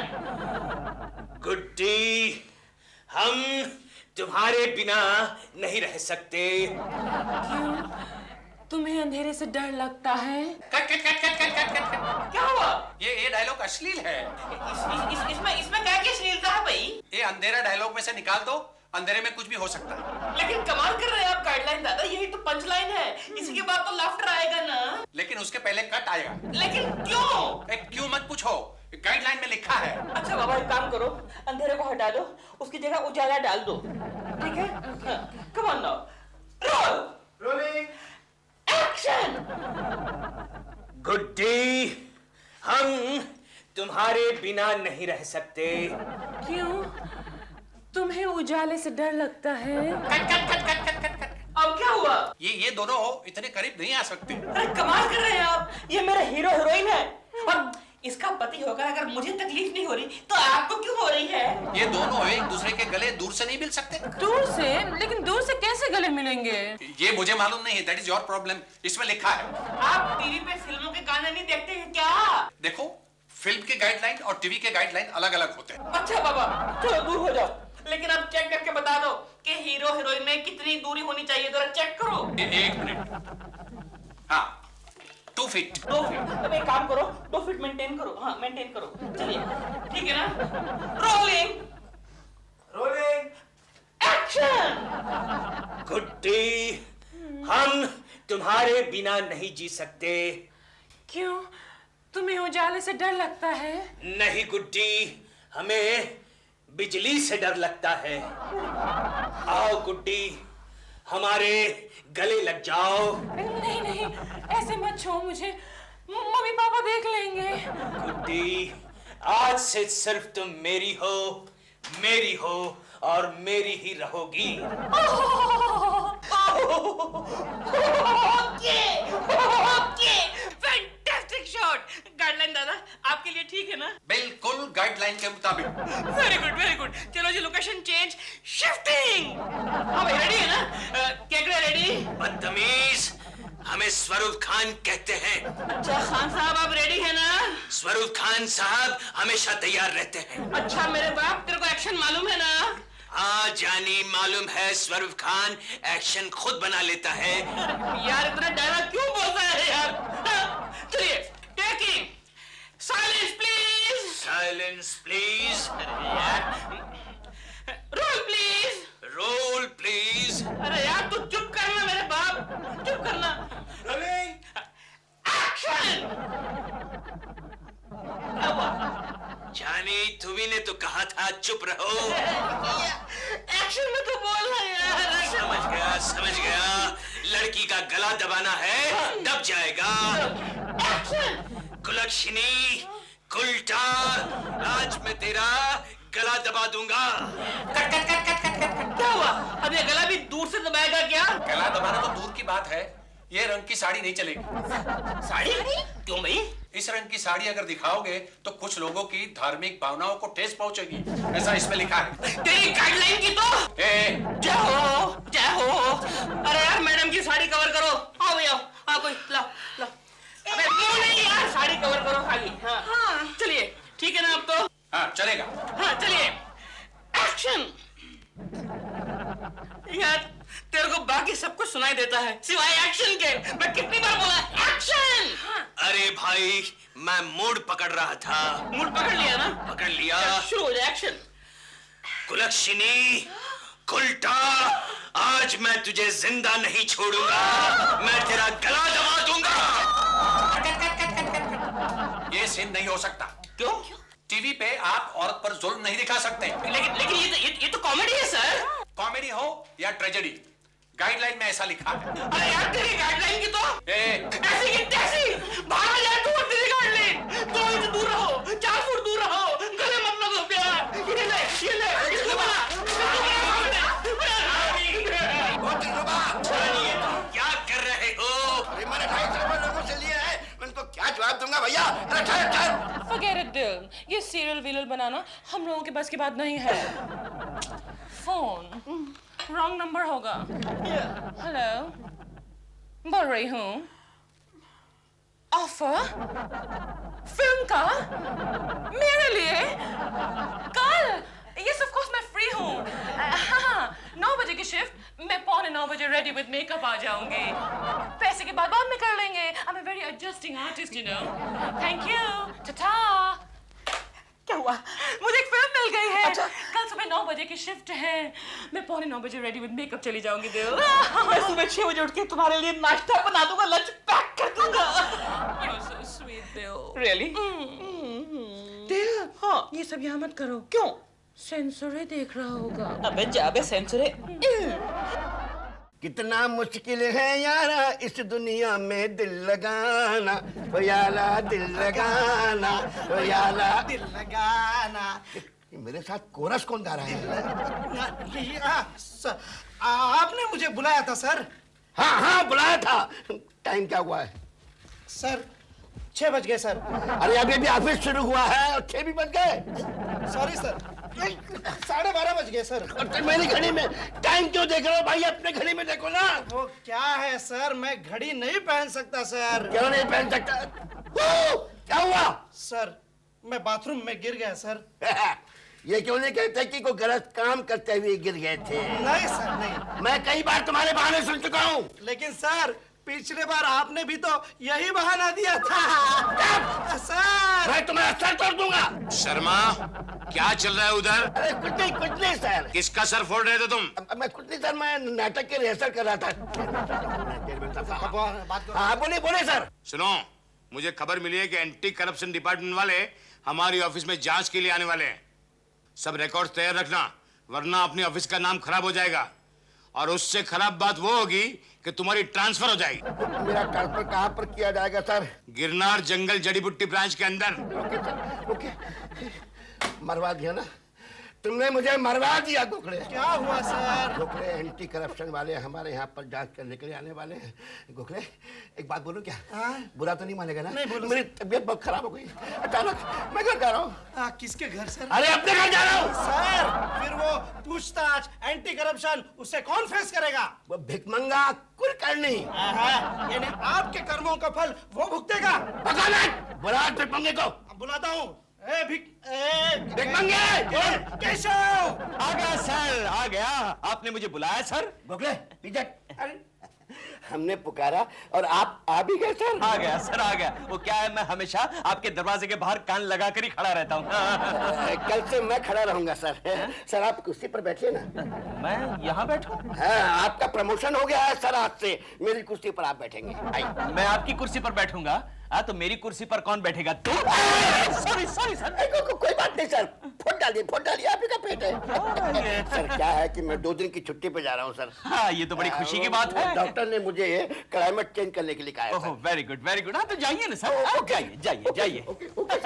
[SPEAKER 5] गुड्डी, हम तुम्हारे बिना नहीं रह सकते।
[SPEAKER 1] तुम्हें अंधेरे से डर लगता है?
[SPEAKER 7] कट।
[SPEAKER 2] क्या हुआ?
[SPEAKER 7] ये डायलॉग अश्लील है।
[SPEAKER 2] इसमें क्या अश्लीलता है भाई?
[SPEAKER 7] ये अंधेरा डायलॉग में से निकाल दो, अंधेरे में कुछ भी हो सकता है।
[SPEAKER 2] लेकिन कमाल कर रहे हैं आप गाइडलाइन दादा, यही तो पंच लाइन है। इसी के बाद तो लाफ्टर आएगा ना।
[SPEAKER 7] लेकिन उसके पहले कट आएगा।
[SPEAKER 2] लेकिन क्यों?
[SPEAKER 7] क्यों मत पूछो, गाइडलाइन में लिखा है।
[SPEAKER 2] अच्छा बाबा एक काम करो, अंधेरे को हटा दो, उसकी जगह उजाला डाल दो। ठीक है? Come on now.
[SPEAKER 6] Rolling.
[SPEAKER 2] Action.
[SPEAKER 5] Guddi, हम तुम्हारे बिना नहीं रह सकते।
[SPEAKER 1] क्यों? तुम्हें उजाले से डर लगता है?
[SPEAKER 7] कट।
[SPEAKER 2] अब क्या हुआ?
[SPEAKER 7] ये दोनों इतने करीब नहीं आ सकते।
[SPEAKER 2] अरे कमाल कर रहे हैं आप, ये मेरा हीरो हीरोइन है और इसका पति होकर अगर मुझे तकलीफ नहीं हो रही तो आपको क्यों हो रही है?
[SPEAKER 7] ये दोनों एक दूसरे के गले दूर से नहीं मिल सकते।
[SPEAKER 1] दूर से? लेकिन दूर से कैसे गले मिलेंगे?
[SPEAKER 7] ये मुझे मालूम नहीं है, दैट इज योर प्रॉब्लम। इसमें लिखा है।
[SPEAKER 2] आप टीवी पे फिल्मों के गाने नहीं देखते हैं क्या?
[SPEAKER 7] देखो, फिल्म के गाइडलाइन और टीवी के गाइडलाइन अलग अलग होते हैं।
[SPEAKER 2] अच्छा बाबा, चलो दूर हो जाओ, लेकिन अब चेक करके बता दो कि हीरो हीरोइन में कितनी दूरी होनी चाहिए, जरा चेक करो।
[SPEAKER 7] 1 मिनट। हाँ, 2 फीट।
[SPEAKER 2] 2 फीट। अब एक काम करो, 2 फीट मेंटेन करो। हाँ मेंटेन करो, चलिए ठीक है ना? रोलिंग। एक्शन।
[SPEAKER 5] गुड्डी, हम तुम्हारे बिना नहीं जी सकते।
[SPEAKER 1] क्यों? तुम्हें उजाले से डर लगता है?
[SPEAKER 5] नहीं गुड्डी, हमें बिजली से डर लगता है। आओ गुड्डी, हमारे गले लग जाओ।
[SPEAKER 1] नहीं, ऐसे मत छो मुझे, मम्मी पापा देख लेंगे।
[SPEAKER 5] गुड्डी, आज से सिर्फ तुम मेरी हो और मेरी ही रहोगी।
[SPEAKER 2] Okay, fantastic shot. गाइडलाइन दादा आपके लिए ठीक है ना?
[SPEAKER 7] बिल्कुल गाइडलाइन के मुताबिक।
[SPEAKER 2] Very good. चलो जी, लोकेशन चेंज, शिफ्टिंग। हाँ भाई रेडी है ना? केकड़ा रेडी?
[SPEAKER 5] बदतमीज, हमें स्वरूप खान कहते हैं।
[SPEAKER 2] अच्छा खान साहब आप रेडी है ना?
[SPEAKER 5] स्वरूप खान साहब हमेशा तैयार रहते हैं।
[SPEAKER 2] अच्छा मेरे बाप, तेरे को एक्शन मालूम है ना?
[SPEAKER 5] हाँ जानी, मालूम है। स्वरूप खान एक्शन खुद बना लेता है।
[SPEAKER 2] यार इतना डायलॉग क्यों बोलता है यार? चलिए, taking, silence please.
[SPEAKER 5] Silence please.
[SPEAKER 2] Roll please. अरे यार तू चुप करना मेरे बाप, चुप करना। एक्शन।
[SPEAKER 5] जानी, तुम्ही ने तो कहा था चुप रहो।
[SPEAKER 2] एक्शन में तो बोलना यार।
[SPEAKER 5] समझ गया। लड़की का गला दबाना है, दब जाएगा। कुलक्षणी, कुलटा, आज मैं तेरा गला दबा दूंगा।
[SPEAKER 2] Cut cut cut cut cut cut. क्या हुआ? अब ये गला भी दूर से दबाएगा क्या?
[SPEAKER 7] गला दबाना तो दूर की बात है, ये रंग की साड़ी नहीं चलेगी।
[SPEAKER 2] साड़ी? क्यों भाई?
[SPEAKER 7] इस रंग की साड़ी अगर दिखाओगे तो कुछ लोगों की धार्मिक भावनाओं को ठेस पहुंचेगी, ऐसा इसमें लिखा है।
[SPEAKER 2] तेरी गाइडलाइन की तो जय हो, जय हो। अरे यार मैडम की साड़ी कवर करो। आओ भैया, आओ कोई लाओ लाओ। अबे वो नहीं यार, साड़ी कवर करो खाली। हाँ चलिए, ठीक है ना अब तो?
[SPEAKER 7] हाँ चलेगा।
[SPEAKER 2] हाँ चलिए, एक्शन। यार तेरे को बाकी सब कुछ सुनाई देता है सिवाय एक्शन के। मैं कितनी बार बोला एक्शन?
[SPEAKER 5] अरे भाई, मैं मूड पकड़ रहा था।
[SPEAKER 2] मूड पकड़ लिया ना?
[SPEAKER 5] पकड़ लिया।
[SPEAKER 2] शुरू हो जाए एक्शन।
[SPEAKER 5] कुलक्षणी, कुलटा, आज मैं तुझे जिंदा नहीं छोड़ूंगा। मैं तेरा गला दबा दूंगा।
[SPEAKER 7] ये सीन नहीं हो सकता।
[SPEAKER 2] क्यों?
[SPEAKER 7] टीवी पे आप औरत पर जुल्म नहीं दिखा सकते।
[SPEAKER 2] लेकिन ये तो कॉमेडी है सर।
[SPEAKER 7] कॉमेडी हो या ट्रेजेडी, गाइडलाइन में ऐसा लिखा है।
[SPEAKER 2] अरे यार तेरी गाइडलाइन की तो ऐसी की तैसी। बाहर आ जाए तू, तेरी गाइडलाइन। 2 इंच दूर रहो, 4 फुट दूर रहो, गले मत लगो प्यार। ये ले इसको बना।
[SPEAKER 5] क्या कर रहे हो?
[SPEAKER 4] अरे मैंने 250 लोगों से लिया है, मैं उनको क्या जवाब दूंगा भैया? अरे ठहर।
[SPEAKER 1] Forget it, दिल। ये सीरियल वीरियल बनाना हम लोगों के बस की बात नहीं है। फोन रॉन्ग नंबर होगा। हेलो, बोल रही हूँ। ऑफर फिल्म का मेरे लिए कल? यस ऑफ कोर्स मैं फ्री हूँ। हाँ, 9 बजे की शिफ्ट। मैं 8:45 बजे रेडी विद मेकअप आ जाऊंगी। पैसे के बाद में कर लेंगे। I'm a very adjusting artist, you know. Thank you. Ta-ta. क्या हुआ? मुझे एक फिल्म मिल गई है। अच्छा। कल सुबह 9 बजे की शिफ्ट है। मैं 8:45 बजे रेडी विद मेकअप चली जाऊंगी दिल।
[SPEAKER 2] मैं सुबह 6 बजे उठ के तुम्हारे लिए नाश्ता बना दूंगा, लंच पैक कर दूंगा।
[SPEAKER 1] You're so sweet, दिल।
[SPEAKER 2] Really?
[SPEAKER 1] दिल,
[SPEAKER 2] हाँ।
[SPEAKER 1] ये सब यहाँ मत करो।
[SPEAKER 2] क्यों?
[SPEAKER 1] सेंसर देख रहा होगा।
[SPEAKER 2] अबे जाबे सेंसर है।
[SPEAKER 4] कितना मुश्किल है यारा इस दुनिया में दिल लगाना, ओ याला दिल लगाना, ओ याला
[SPEAKER 6] दिल लगाना।
[SPEAKER 4] मेरे साथ कोरस कौन गा रहा है?
[SPEAKER 6] सर, आपने मुझे बुलाया था सर।
[SPEAKER 4] हाँ बुलाया था। टाइम क्या हुआ है?
[SPEAKER 6] सर 6 बज गए सर।
[SPEAKER 4] अरे अभी भी ऑफिस शुरू हुआ है और 6 भी बज गए।
[SPEAKER 6] सॉरी सर, 12:30 बज गए सर।
[SPEAKER 4] और तुम मेरी घड़ी में टाइम क्यों देख रहे हो भाई? अपने घड़ी में देखो ना।
[SPEAKER 6] वो क्या है सर, मैं घड़ी नहीं पहन सकता सर।
[SPEAKER 4] क्यों नहीं पहन सकता? क्या हुआ?
[SPEAKER 6] सर मैं बाथरूम में गिर गया सर।
[SPEAKER 4] ये क्यों नहीं कहते कि कोई गलत काम करते हुए गिर गए थे?
[SPEAKER 6] नहीं सर, नहीं।
[SPEAKER 4] मैं कई बार तुम्हारे बहाने सुन चुका हूँ।
[SPEAKER 6] लेकिन सर पिछले बार आपने भी तो यही बहाना दिया था। सर
[SPEAKER 4] मैं तुम्हारा सर तोड़ दूंगा।
[SPEAKER 5] शर्मा, क्या चल रहा है उधर?
[SPEAKER 4] अरे कुछ नहीं सर।
[SPEAKER 5] किसका सर फोड़ रहे थे तुम?
[SPEAKER 4] मैं कुछ नहीं सर, मैं नाटक की रिहर्सल कर रहा था। हाँ बोले सर।
[SPEAKER 5] सुनो, मुझे खबर मिली है कि एंटी करप्शन डिपार्टमेंट वाले हमारी ऑफिस में जांच के लिए आने वाले हैं। सब रिकॉर्ड तैयार रखना, वरना अपनी ऑफिस का नाम खराब हो जाएगा। और उससे खराब बात वो होगी कि तुम्हारी ट्रांसफर हो जाएगी।
[SPEAKER 4] मेरा ट्रांसफर कहाँ पर किया जाएगा सर?
[SPEAKER 5] गिरनार जंगल जड़ी बूटी ब्रांच के अंदर।
[SPEAKER 4] ओके, मरवा दिया ना तुमने, मुझे मरवा दिया गोखले।
[SPEAKER 6] क्या हुआ सर?
[SPEAKER 4] गोखले एंटी करप्शन वाले हमारे यहाँ पर जांच करने के लिए आने वाले हैं। गोखले एक बात बोलूं क्या? बुरा तो नहीं मानेगा ना?
[SPEAKER 6] नहीं बोलो।
[SPEAKER 4] मेरी तबीयत बहुत खराब हो गई अचानक। मैं घर जा रहा हूँ।
[SPEAKER 6] किसके घर सर?
[SPEAKER 4] अरे अपने घर जा रहा हूँ
[SPEAKER 6] सर। फिर वो पूछताछ एंटी करप्शन उसे कौन फेस करेगा?
[SPEAKER 4] वो भिकमंगा कुलकर्णी।
[SPEAKER 6] यानी आपके कर्मों का फल वो भुगतेगा।
[SPEAKER 4] बुला भिकमंगे को।
[SPEAKER 6] बुलाता हूँ।
[SPEAKER 4] भिकमंगे
[SPEAKER 6] केशव
[SPEAKER 8] आ गया सर, आ गया। आपने मुझे बुलाया सर?
[SPEAKER 4] गोखले पीछे। हमने पुकारा और आप आ भी गए सर।
[SPEAKER 8] आ गया सर, आ गया। वो क्या है, मैं हमेशा आपके दरवाजे के बाहर कान लगा कर ही खड़ा रहता हूँ।
[SPEAKER 4] कल से मैं खड़ा रहूंगा सर। सर आप कुर्सी पर बैठिए ना।
[SPEAKER 8] मैं यहाँ बैठूं?
[SPEAKER 4] हाँ, आपका प्रमोशन हो गया है सर। आज से मेरी कुर्सी पर आप बैठेंगे।
[SPEAKER 8] मैं आपकी कुर्सी पर बैठूंगा? हाँ तो मेरी कुर्सी पर कौन बैठेगा? तू?
[SPEAKER 4] सॉरी सॉरी सर, कोई बात नहीं सर, फोन डालिए, आप ही का पेट है। सर क्या है कि मैं 2 दिन की छुट्टी पे जा रहा हूँ सर।
[SPEAKER 8] हाँ ये तो बड़ी खुशी की बात है।
[SPEAKER 4] डॉक्टर ने मुझे क्लाइमेट चेंज करने के लिए कहा है sir.
[SPEAKER 8] Very good very good. हाँ तो जाइए ना सर, जाइए जाइए जाइए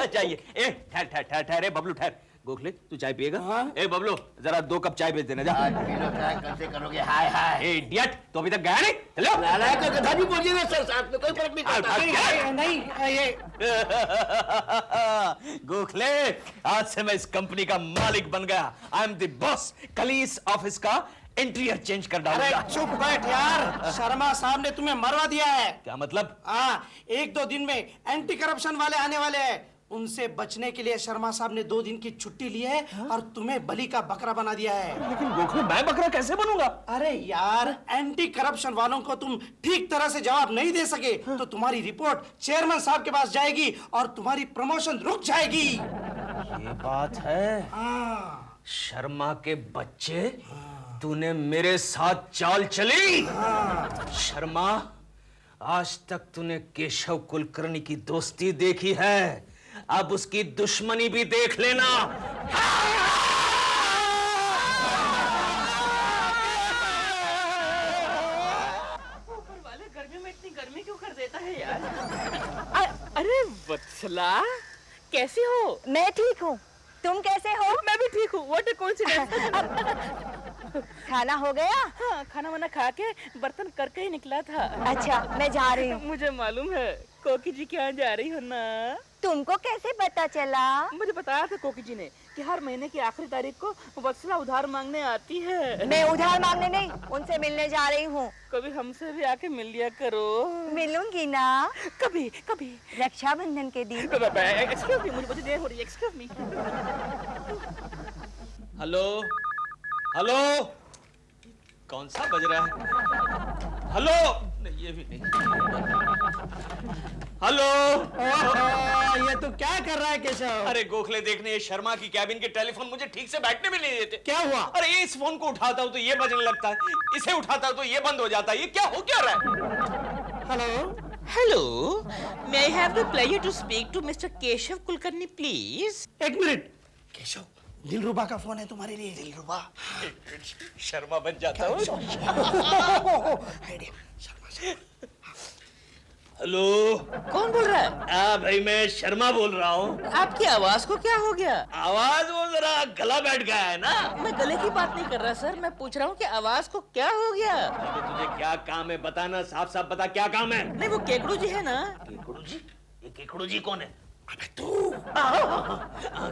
[SPEAKER 8] जाइए। ए ठहर ठहर बबलू ठहर। गोखले तू चाय पिएगा? ए बबलू जरा 2 कप चाय भेज देना जा।
[SPEAKER 4] कैसे करोगे? हाय हाय।
[SPEAKER 8] ए इडियट, तो अभी तक गया नहीं? चलो
[SPEAKER 4] नालायक का कथा भी बोलिएगा सर, साथ में कोई फर्क नहीं पड़ता।
[SPEAKER 6] नहीं ये
[SPEAKER 8] गोखले, आज से मैं इस कंपनी का मालिक बन गया। I am the boss. कल इस ऑफिस का इंटीरियर चेंज कर
[SPEAKER 6] अरे
[SPEAKER 8] डालूंगा।
[SPEAKER 6] चुप बैठ यार, शर्मा साहब ने तुम्हें मरवा दिया है।
[SPEAKER 8] क्या मतलब?
[SPEAKER 6] हाँ, 1-2 दिन में एंटी करप्शन वाले आने वाले हैं, उनसे बचने के लिए शर्मा साहब ने 2 दिन की छुट्टी ली है और तुम्हें बलि का बकरा बना दिया है।
[SPEAKER 8] लेकिन गोखले मैं बकरा कैसे बनूंगा?
[SPEAKER 6] अरे यार, एंटी करप्शन वालों को तुम ठीक तरह से जवाब नहीं दे सके तो तुम्हारी रिपोर्ट चेयरमैन साहब के पास जाएगी और तुम्हारी प्रमोशन रुक जाएगी।
[SPEAKER 8] ये बात है।
[SPEAKER 6] हाँ।
[SPEAKER 8] शर्मा के बच्चे, तूने मेरे साथ चाल चली। शर्मा, आज तक तूने केशव कुलकर्णी की दोस्ती देखी है, अब उसकी दुश्मनी भी देख लेना।
[SPEAKER 2] ऊपर वाले गर्मी में इतनी गर्मी क्यों कर देता है यार? अरे वत्सला, कैसी हो?
[SPEAKER 9] मैं ठीक हूँ, तुम कैसे हो?
[SPEAKER 2] मैं भी ठीक हूँ। What a coincidence.
[SPEAKER 9] खाना हो गया?
[SPEAKER 2] हाँ, खाना वाना खा के बर्तन करके ही निकला था।
[SPEAKER 9] अच्छा, मैं जा रही हूँ।
[SPEAKER 2] मुझे मालूम है कोकी जी क्या जा रही हो ना।
[SPEAKER 9] तुमको कैसे पता चला?
[SPEAKER 2] मुझे बताया था कोकी जी ने कि हर महीने की आखिरी तारीख को वत्सला उधार मांगने आती है।
[SPEAKER 9] मैं उधार मांगने नहीं, उनसे मिलने जा रही हूँ।
[SPEAKER 2] कभी हमसे भी आके मिल लिया करो।
[SPEAKER 9] मिलूंगी ना,
[SPEAKER 2] कभी कभी
[SPEAKER 9] रक्षाबंधन के दिन।
[SPEAKER 2] एक्सक्यूज मी, मुझे देर हो रही है। Excuse me.
[SPEAKER 8] हेलो हेलो, कौन सा बज रहा है? हेलो, नहीं ये भी नहीं। हेलो।
[SPEAKER 6] ये तो क्या कर रहा है केशव?
[SPEAKER 8] अरे गोखले, देखने ये शर्मा की कैबिन के टेलीफोन मुझे ठीक से बैठने भी नहीं देते।
[SPEAKER 6] क्या हुआ?
[SPEAKER 8] अरे इस फोन को उठाता हूँ तो ये बजने लगता है, इसे उठाता हूँ तो ये बंद हो जाता है। ये क्या हो क्या रहा है?
[SPEAKER 6] Hello
[SPEAKER 2] hello, may I have the pleasure to speak to mister Keshav Kulkarni please?
[SPEAKER 6] 1 minute. Keshav, Dilruba का फोन है तुम्हारे लिए।
[SPEAKER 4] दिलरुबा,
[SPEAKER 8] शर्मा बन जाता हूँ। हेलो,
[SPEAKER 2] कौन बोल रहा है?
[SPEAKER 8] हाँ भाई, मैं शर्मा बोल रहा हूँ।
[SPEAKER 2] आपकी आवाज को क्या हो गया?
[SPEAKER 8] आवाज वो जरा गला बैठ गया है ना।
[SPEAKER 2] मैं गले की बात नहीं कर रहा सर, मैं पूछ रहा हूँ कि आवाज को क्या हो गया?
[SPEAKER 8] अबे तुझे क्या काम है, बताना, साफ साफ बता क्या काम है।
[SPEAKER 2] नहीं, वो केकड़ू जी है ना।
[SPEAKER 8] केकड़ू जी? ये केकड़ू जी कौन है? अबे तू।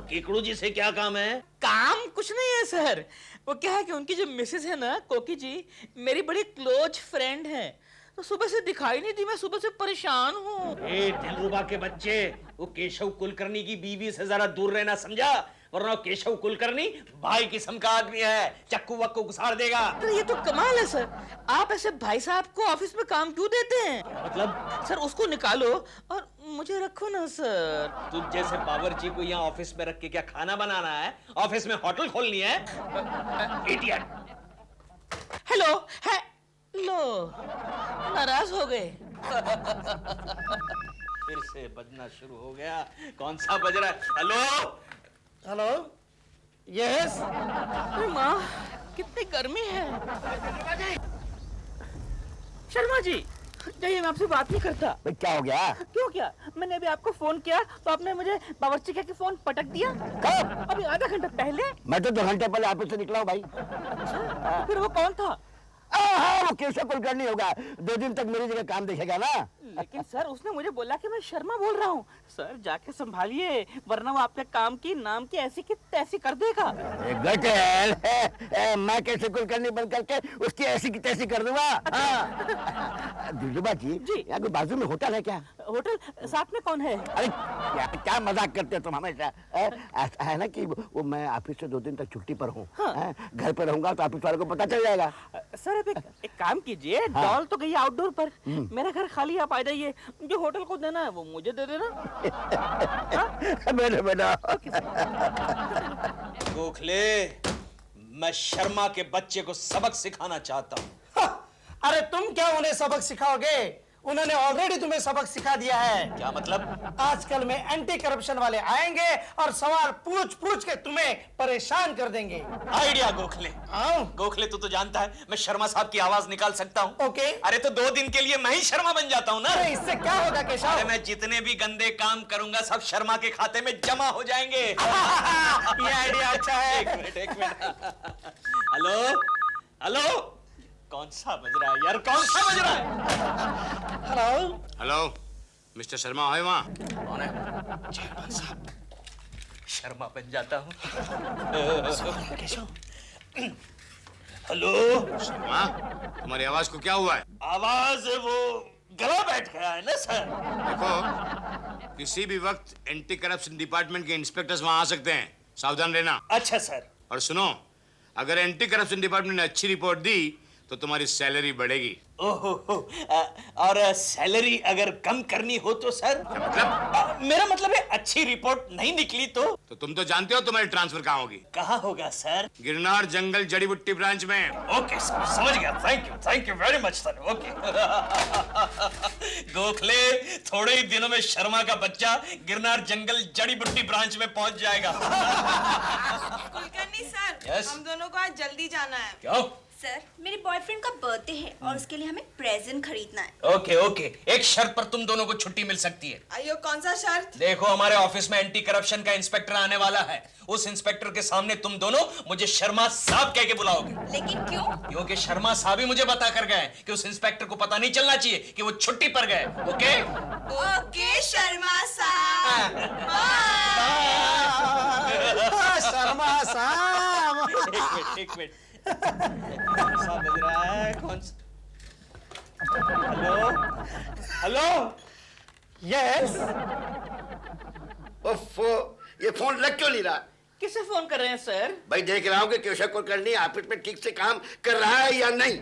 [SPEAKER 8] केकड़ू जी से क्या काम है?
[SPEAKER 2] काम कुछ नहीं है सर, वो क्या है कि उनकी जो मिसेस है ना, कोकी जी, मेरी बड़ी क्लोज फ्रेंड है, तो सुबह से दिखाई नहीं दी। मैं सुबह से परेशान हूँ।
[SPEAKER 8] दिलरुबा के बच्चे, वो केशव कुलकर्णी की बीवी से जरा दूर रहना, समझा? वरना केशव कुलकर्णी भाई किस्म का आदमी है, चक्कू वक्कू घुसाड़ देगा।
[SPEAKER 2] तो ये तो कमाल है सर, आप ऐसे भाई साहब को ऑफिस में काम क्यों देते हैं?
[SPEAKER 8] मतलब?
[SPEAKER 2] सर उसको निकालो और मुझे रखो ना सर।
[SPEAKER 8] तुझ जैसे बावर्ची को यहाँ ऑफिस में रख के क्या खाना बनाना है? ऑफिस में होटल खोलनी है? इडियट।
[SPEAKER 2] हेलो है लो, नाराज हो गए।
[SPEAKER 8] फिर से बजना शुरू हो गया। कौन सा बज रहा है? Hello
[SPEAKER 6] hello, yes.
[SPEAKER 2] अरे माँ, कितनी गर्मी है। शर्मा जी, जाइए, मैं आपसे बात नहीं करता।
[SPEAKER 4] क्या हो गया?
[SPEAKER 2] क्यों क्या? मैंने अभी आपको फोन किया तो आपने मुझे बावर्ची कह के फोन पटक दिया।
[SPEAKER 4] कब?
[SPEAKER 2] अभी आधा घंटा पहले।
[SPEAKER 4] मैं तो 2 घंटे पहले ऑफिस से निकला हूँ भाई।
[SPEAKER 2] अच्छा, फिर वो कौन था?
[SPEAKER 4] हाँ, वो केशव कुलकर्णी होगा, 2 दिन तक मेरी जगह काम देखेगा ना।
[SPEAKER 2] लेकिन सर उसने मुझे बोला कि मैं शर्मा बोल रहा हूँ। सर जाके संभालिए, वरना वो आपके काम की नाम की ऐसी की तैसी कर देगा।
[SPEAKER 4] मैं केशव कुलकर्णी बन करके उसकी ऐसी की तैसी कर दूंगा। दिलरुबा जी, यहाँ कोई बाजू में होटल है क्या?
[SPEAKER 2] होटल साथ में कौन है?
[SPEAKER 4] अरे क्या मजाक करते हो तुम हमेशा। ऐसा है ना कि वो मैं ऑफिस से 2 दिन तक छुट्टी पर हूँ। घर पर रहूंगा तो ऑफिस वालों को पता चल जाएगा।
[SPEAKER 2] सर एक काम कीजिए, डॉल तो गई आउटडोर पर, मेरा घर खाली, आप आ जाइए। जो होटल को देना है वो मुझे दे देना।
[SPEAKER 4] बेटा
[SPEAKER 8] गोखले, मैं शर्मा के बच्चे को सबक सिखाना चाहता हूँ।
[SPEAKER 6] अरे तुम क्या उन्हें सबक सिखाओगे? उन्होंने ऑलरेडी तुम्हें सबक सिखा दिया है।
[SPEAKER 8] क्या मतलब?
[SPEAKER 6] आजकल में एंटी करप्शन वाले आएंगे और सवाल पूछ पूछ के तुम्हें परेशान कर देंगे।
[SPEAKER 8] आइडिया गोखले।
[SPEAKER 6] हाँ?
[SPEAKER 8] गोखले तू तो जानता है मैं शर्मा साहब की आवाज निकाल सकता हूँ।
[SPEAKER 6] ओके।
[SPEAKER 8] अरे तो 2 दिन के लिए मैं ही शर्मा बन जाता हूँ ना।
[SPEAKER 6] अरे इससे क्या होगा केशव?
[SPEAKER 8] अरे मैं जितने भी गंदे काम करूंगा सब शर्मा के खाते में जमा हो जाएंगे।
[SPEAKER 6] ये आइडिया अच्छा है।
[SPEAKER 8] एक मिनट। हेलो हेलो, कौन सा बज रहा है यार, कौन सा बज रहा है?
[SPEAKER 6] हेलो
[SPEAKER 7] हेलो मिस्टर शर्मा है वहाँ?
[SPEAKER 8] कौन है? चेयरमैन साहब। शर्मा बन जाता हूँ। हेलो
[SPEAKER 7] शर्मा, तुम्हारी आवाज को क्या हुआ है?
[SPEAKER 8] आवाज वो गला बैठ गया है ना सर।
[SPEAKER 7] देखो, किसी भी वक्त एंटी करप्शन डिपार्टमेंट के इंस्पेक्टर्स वहाँ आ सकते हैं, सावधान रहना।
[SPEAKER 8] अच्छा सर।
[SPEAKER 7] और सुनो, अगर एंटी करप्शन डिपार्टमेंट ने अच्छी रिपोर्ट दी तो तुम्हारी सैलरी बढ़ेगी।
[SPEAKER 8] ओहो, और सैलरी अगर कम करनी हो तो सर?
[SPEAKER 7] मतलब?
[SPEAKER 8] मेरा मतलब है अच्छी रिपोर्ट नहीं निकली तो
[SPEAKER 7] तुम तो जानते हो तुम्हारी ट्रांसफर कहाँ होगी।
[SPEAKER 8] कहाँ होगा सर?
[SPEAKER 7] गिरनार जंगल जड़ी बूटी ब्रांच में।
[SPEAKER 8] ओके सर, समझ गया। Thank you very much sir. Okay. Gokhale, थोड़े ही दिनों में शर्मा का बच्चा गिरनार जंगल जड़ी बूटी ब्रांच में पहुंच जाएगा।
[SPEAKER 10] Kulkarni sir,
[SPEAKER 8] Yes?
[SPEAKER 10] हम दोनों को आज जल्दी जाना है।
[SPEAKER 8] क्यों?
[SPEAKER 11] सर, मेरे बॉयफ्रेंड का बर्थडे है और उसके लिए हमें प्रेजेंट खरीदना है।
[SPEAKER 8] ओके ओके, एक शर्त पर तुम दोनों को छुट्टी मिल सकती है।
[SPEAKER 10] अयो, कौन सा शर्त?
[SPEAKER 8] देखो, हमारे ऑफिस में एंटी करप्शन का इंस्पेक्टर आने वाला है। उस इंस्पेक्टर के सामने तुम दोनों मुझे शर्मा साहब कह के बुलाओगे।
[SPEAKER 11] लेकिन क्यों? क्योंकि
[SPEAKER 8] शर्मा साहब ही मुझे बता कर गए कि उस इंस्पेक्टर को पता नहीं चलना चाहिए कि वो छुट्टी पर गए। ओके
[SPEAKER 10] ओके शर्मा साहब।
[SPEAKER 6] शर्मा साहब।
[SPEAKER 8] एक मिनट। कौन सा बज रहा है? कौन सा? Hello hello.
[SPEAKER 6] यस।
[SPEAKER 4] ओफो, ये फोन लग क्यों नहीं रहा?
[SPEAKER 2] किसे फोन कर रहे हैं सर?
[SPEAKER 4] भाई देख रहा हूँ कि केशव कुलकर्णी ऑफिस में ठीक से काम कर रहा है या नहीं।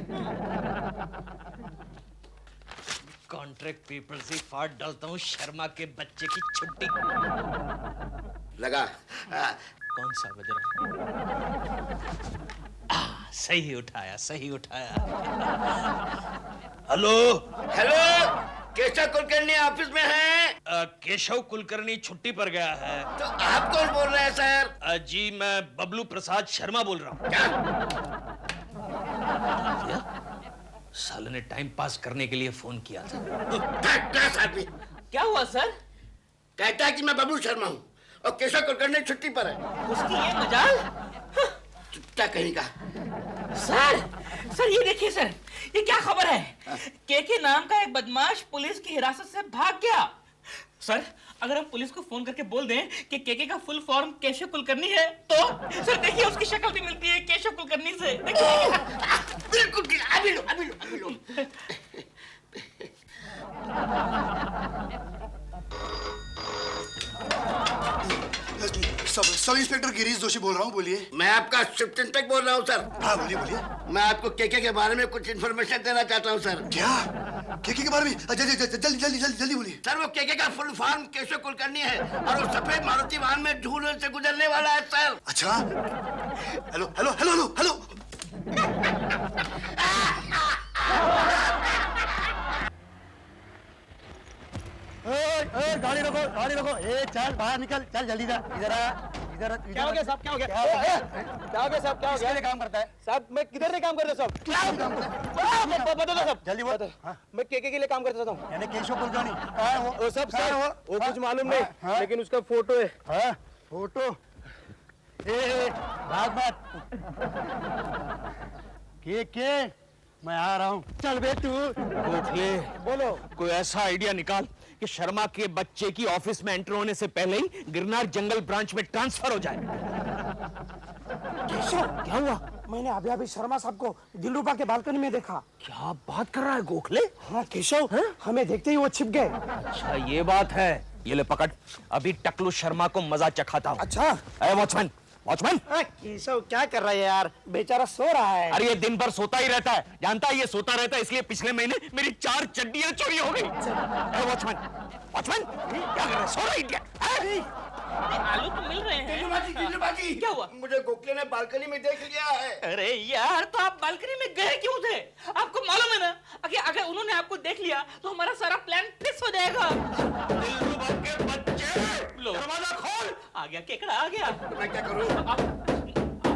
[SPEAKER 8] कॉन्ट्रैक्ट पेपर से फाड़ डालता हूँ शर्मा के बच्चे की छुट्टी।
[SPEAKER 4] लगा।
[SPEAKER 8] कौन सा बज रहा? सही उठाया, सही उठाया। Hello
[SPEAKER 4] hello, Keshav Kulkarni office में है?
[SPEAKER 8] केशव कुलकर्णी छुट्टी पर गया है।
[SPEAKER 4] तो आप कौन बोल रहे हैं सर?
[SPEAKER 8] जी मैं बबलू प्रसाद शर्मा बोल रहा हूँ। क्या? साले ने टाइम पास करने के लिए फोन किया था।
[SPEAKER 4] आदमी
[SPEAKER 2] क्या हुआ सर?
[SPEAKER 4] कहता है कि मैं बबलू शर्मा हूँ और केशव कुलकर्णी छुट्टी पर है।
[SPEAKER 2] उसकी ये मजाल?
[SPEAKER 4] क्या कहेगा?
[SPEAKER 2] सर ये देखिए सर, ये क्या खबर है? के नाम का एक बदमाश पुलिस की हिरासत से भाग गया। सर, अगर हम पुलिस को फोन करके बोल दें कि केके का फुल फॉर्म केशव कुलकर्णी है तो सर देखिए उसकी शक्ल भी मिलती है केशव कुलकर्णी से।
[SPEAKER 4] बिल्कुल, अभी लो।
[SPEAKER 12] सब इंस्पेक्टर गिरीश जोशी बोल रहा हूँ, बोलिए।
[SPEAKER 4] मैं आपका सुपरिटेंडेंट बोल रहा हूँ सर।
[SPEAKER 12] हाँ बोलिए बोलिए।
[SPEAKER 4] मैं आपको केके के बारे में कुछ इन्फॉर्मेशन देना चाहता हूँ सर।
[SPEAKER 12] क्या? केके के बारे में? जल्दी बोलिए।
[SPEAKER 4] सर वो केके का फुल फॉर्म केशव कुलकर्णी है और वो सफेद मारुति वाहन में झूलों से गुजरने वाला है सर।
[SPEAKER 12] अच्छा। हेलो।
[SPEAKER 6] गाड़ी रोको। चल बाहर निकल, चल जल्दी जा। इधर। क्या हो गया साहब? क्या हो गया? किसके लिए काम करता है साहब? मैं किधर नहीं काम करता साहब। क्या काम करता है? बता साहब, जल्दी बोल। मैं केके के लिए काम करता था। यानी केशव कुलकर्णी कहाँ है वो सब सर? वो कुछ मालूम नहीं, लेकिन उसका फोटो है। फोटो? बात के मैं आ रहा हूँ। चल बे तू।
[SPEAKER 8] गोखले,
[SPEAKER 6] बोलो।
[SPEAKER 8] कोई ऐसा आइडिया निकाल कि शर्मा के बच्चे की ऑफिस में एंटर होने से पहले ही गिरनार जंगल ब्रांच में ट्रांसफर हो जाए।
[SPEAKER 6] क्या हुआ? मैंने अभी शर्मा साहब को दिलरुबा के बालकनी में देखा।
[SPEAKER 8] क्या बात कर रहा है गोखले?
[SPEAKER 6] हाँ केशव, हमें देखते ही वो छिप गए।
[SPEAKER 8] अच्छा ये बात है। ये ले पकड़, अभी टकलू शर्मा को मजा चखाता हूँ।
[SPEAKER 6] अच्छा।
[SPEAKER 8] वॉचमैन
[SPEAKER 6] केशव क्या कर रहा है यार? बेचारा सो रहा है।
[SPEAKER 8] अरे ये दिन भर सोता ही रहता है, जानता है ये सोता रहता है, इसलिए पिछले महीने मेरी 4 चड्डियां चोरी हो गई। वॉचमैन क्या कर रहा है? सो रहा है?
[SPEAKER 2] आलू तो मिल रहे हैं।
[SPEAKER 4] दिलरुबाजी,
[SPEAKER 2] क्या हुआ?
[SPEAKER 4] मुझे गोखले ने बालकनी में देख लिया है।
[SPEAKER 2] अरे यार, तो आप बालकनी में गए क्यों थे? आपको मालूम है ना, अगर उन्होंने आपको देख लिया तो हमारा सारा प्लान फिक्स हो जाएगा।
[SPEAKER 4] दिलरुबा के बच्चे,
[SPEAKER 2] लो,
[SPEAKER 4] दरवाजा खोल।
[SPEAKER 2] आ गया केकड़ा, आ गया।
[SPEAKER 4] तो मैं क्या करूं?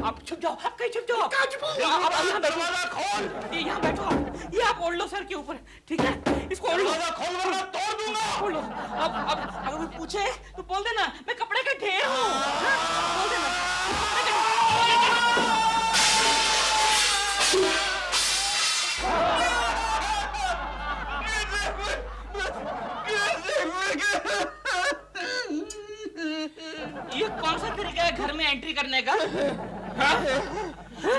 [SPEAKER 2] आप छुप जाओ, कहीं छुप जाओ।
[SPEAKER 4] दरवाजा खोल।
[SPEAKER 2] यहाँ बैठो आप, ये आप ओढ़ लो सर के ऊपर, ठीक है? इसको ओढ़ लो।
[SPEAKER 4] दरवाजा खोल वरना तोड़ दूंगा।
[SPEAKER 2] ओढ़ लो। अब अगर कोई पूछे तो बोल देना मैं कपड़े का ढेर हूँ। बोल देना। ये कौन सा तरीका है घर में एंट्री करने का?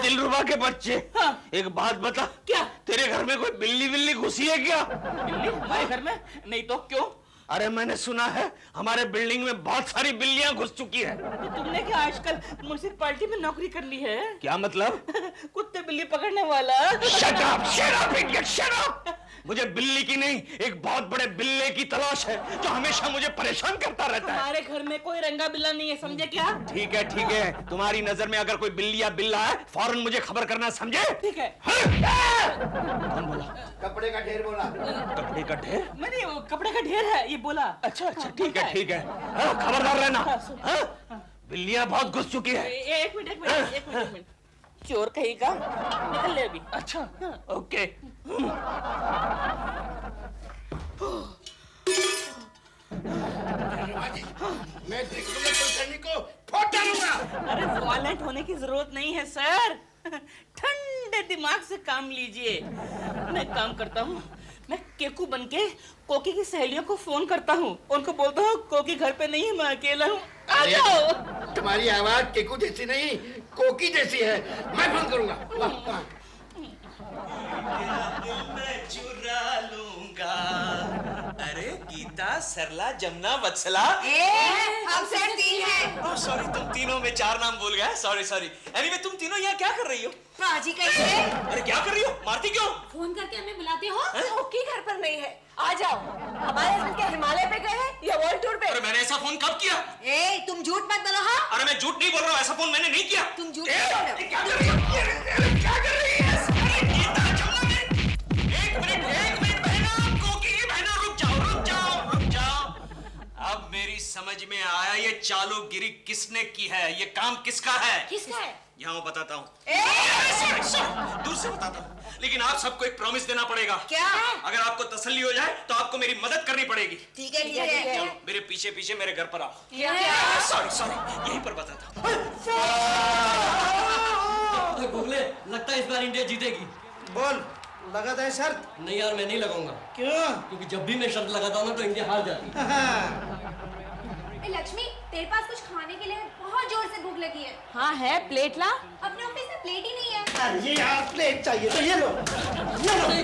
[SPEAKER 8] दिलरुबा के बच्चे,
[SPEAKER 2] हाँ।
[SPEAKER 8] एक बात बता,
[SPEAKER 2] क्या?
[SPEAKER 8] तेरे घर में कोई बिल्ली घुसी है क्या?
[SPEAKER 2] बिल्ली हमारे घर में? नहीं तो क्यों?
[SPEAKER 8] अरे मैंने सुना है हमारे बिल्डिंग में बहुत सारी बिल्लियां घुस चुकी है।
[SPEAKER 2] तो तुमने क्या आजकल म्युनिसिपैलिटी में नौकरी कर ली है?
[SPEAKER 8] क्या मतलब?
[SPEAKER 2] कुत्ते बिल्ली पकड़ने वाला।
[SPEAKER 8] Shut up, shut up, idiot, shut up! मुझे बिल्ली की नहीं, एक बहुत बड़े बिल्ले की तलाश है जो हमेशा मुझे परेशान करता रहता है।
[SPEAKER 2] हमारे घर में कोई रंगा बिल्ला नहीं है, समझे क्या?
[SPEAKER 8] ठीक है, तुम्हारी नजर में अगर कोई बिल्ली या बिल्ला है फौरन मुझे खबर करना, समझे?
[SPEAKER 2] ठीक है।
[SPEAKER 8] कौन बोला?
[SPEAKER 4] कपड़े का ढेर बोला।
[SPEAKER 8] कपड़े का ढेर?
[SPEAKER 2] मैंने वो कपड़े का ढेर है ये बोला।
[SPEAKER 8] अच्छा, ठीक है। हाँ, खबरदार रहना। हाँ? बिल्लियां बहुत घुस चुकी है।
[SPEAKER 2] एक मिनट। चोर कहीं का निकल ले अभी।
[SPEAKER 8] अच्छा, ओके।
[SPEAKER 4] मैं दिलरुबा कुलकर्णी को फोड़ डालूंगा।
[SPEAKER 2] अरे वायलेंट होने की जरूरत नहीं है सर, ठंडे दिमाग से काम लीजिए। मैं काम करता हूँ, मैं केकू बनके कोकी की सहेलियों को फोन करता हूँ, उनको बोलता हूँ कोकी घर पे नहीं है, मैं अकेला हूँ, आ जाओ।
[SPEAKER 4] तुम्हारी आवाज केकू जैसी नहीं, कोकी जैसी है। मैं फोन करूंगा।
[SPEAKER 5] मैं चुरा लूंगा। अरे गीता, सरला, जमुना, वत्सला।
[SPEAKER 10] हम सिर्फ 3 हैं।
[SPEAKER 5] ओह सॉरी, तुम तीनों में 4 नाम भूल गया। सॉरी। एनीवे, तुम तीनों यहाँ क्या कर रही हो?
[SPEAKER 10] पाजी कैसे?
[SPEAKER 5] अरे क्या कर रही हो? मारती क्यों?
[SPEAKER 10] फोन करके हमें बुलाते हो?
[SPEAKER 1] ओके घर पर नहीं है, आ जाओ। हमारे हस्बैंड क्या हिमालय पे गए हैं या वर्ल्ड टूर पे?
[SPEAKER 5] अरे मैंने ऐसा फोन कब किया?
[SPEAKER 10] तुम झूठ मत बोलो। हाँ,
[SPEAKER 5] अरे मैं झूठ नहीं बोल रहा हूँ, ऐसा फोन मैंने नहीं किया।
[SPEAKER 10] तुम झूठ नहीं बोल रहे हो।
[SPEAKER 5] क्या कर रही हो? क्या कर रही है? अरे गीता, जमुना, एक मिनट बहना, कोकी की बहना, रुक जाओ। अब मेरी समझ में आया ये चालूगिरी किसने की है, ये काम किसका है।
[SPEAKER 10] किसका है?
[SPEAKER 5] यहाँ बताता हूँ। दूर से बताता हूँ, लेकिन आप सबको एक प्रॉमिस देना पड़ेगा।
[SPEAKER 10] क्या?
[SPEAKER 5] अगर आपको तसल्ली हो जाए तो आपको मेरी मदद करनी पड़ेगी।
[SPEAKER 10] ठीक है।
[SPEAKER 5] चलो मेरे पीछे मेरे घर पर आओ। सॉरी, यहीं पर बताता हूँ।
[SPEAKER 6] गोखले, लगता है इस बार इंडिया जीतेगी।
[SPEAKER 12] बोल, लगाता है शर्त?
[SPEAKER 6] नहीं यार, मैं नहीं लगाऊंगा।
[SPEAKER 12] क्यों?
[SPEAKER 6] क्योंकि जब भी मैं शर्त लगाता हूँ ना तो इंडिया हार जाती है।
[SPEAKER 11] लक्ष्मी, तेरे पास कुछ खाने के लिए बहुत जोर से भूख लगी है।
[SPEAKER 1] हाँ है, प्लेट ला।
[SPEAKER 11] अपने ऑफिस में प्लेट ही नहीं है।
[SPEAKER 12] अरे यार, प्लेट चाहिए तो ये लो।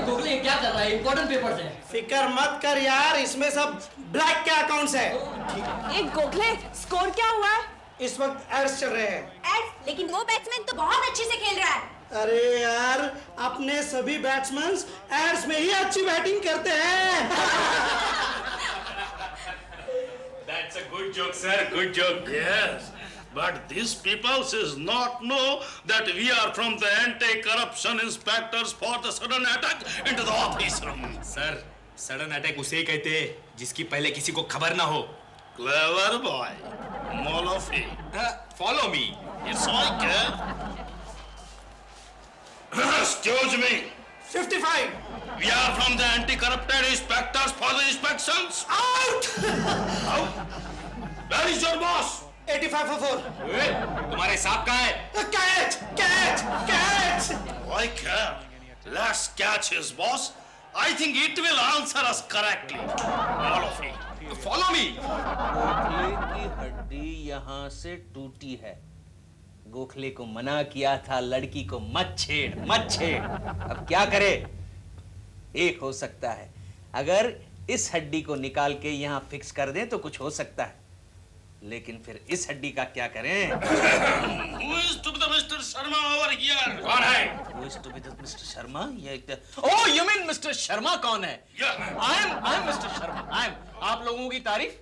[SPEAKER 6] गोखले क्या कर रहा है? इंपॉर्टेंट पेपर्स है।
[SPEAKER 12] फिकर मत कर यार, इसमें सब ब्लैक के अकाउंट्स है।
[SPEAKER 1] एक गोखले, स्कोर क्या हुआ है?
[SPEAKER 12] इस वक्त एड्स चल रहे हैं।
[SPEAKER 11] एड्स? लेकिन वो बैट्समैन तो बहुत अच्छे से खेल रहा है।
[SPEAKER 12] अरे यार, अपने सभी बैट्समैन एड्स में ही अच्छी बैटिंग करते हैं।
[SPEAKER 5] That's a good joke, sir. Good joke.
[SPEAKER 13] Yes, but these people does not know that we are from the anti-corruption inspectors for the sudden attack into the office room.
[SPEAKER 5] Sir, sudden attack उसे ही कहते हैं जिसकी पहले किसी को खबर ना हो।
[SPEAKER 13] Clever boy, Molofi.
[SPEAKER 5] Follow me.
[SPEAKER 13] It's okay. Excuse me.
[SPEAKER 12] 55.
[SPEAKER 13] We are from the anti-corrupted inspectors for the inspections.
[SPEAKER 12] Out.
[SPEAKER 13] Out. Where is your boss?
[SPEAKER 12] 85 for 4.
[SPEAKER 5] तुम्हारे सांप कहाँ है?
[SPEAKER 12] Catch.
[SPEAKER 13] I care. Let's catch his boss. I think it will answer us correctly. Molofi.
[SPEAKER 5] Follow me.
[SPEAKER 8] Gokhale की हड्डी यहाँ से टूटी है। गोखले को मना किया था लड़की को मत छेड़। अब क्या करे? एक हो सकता है, अगर इस हड्डी को निकाल के यहाँ फिक्स कर दें तो कुछ हो सकता है, लेकिन फिर इस हड्डी का क्या करें?
[SPEAKER 13] Who is to be the Mr. Sharma over here?
[SPEAKER 5] कौन है?
[SPEAKER 8] Who is to be the Mr. Sharma? Oh, you mean Mr. Sharma कौन है?
[SPEAKER 13] Yeah.
[SPEAKER 8] I'm Mr. Sharma. आप लोगों की तारीफ?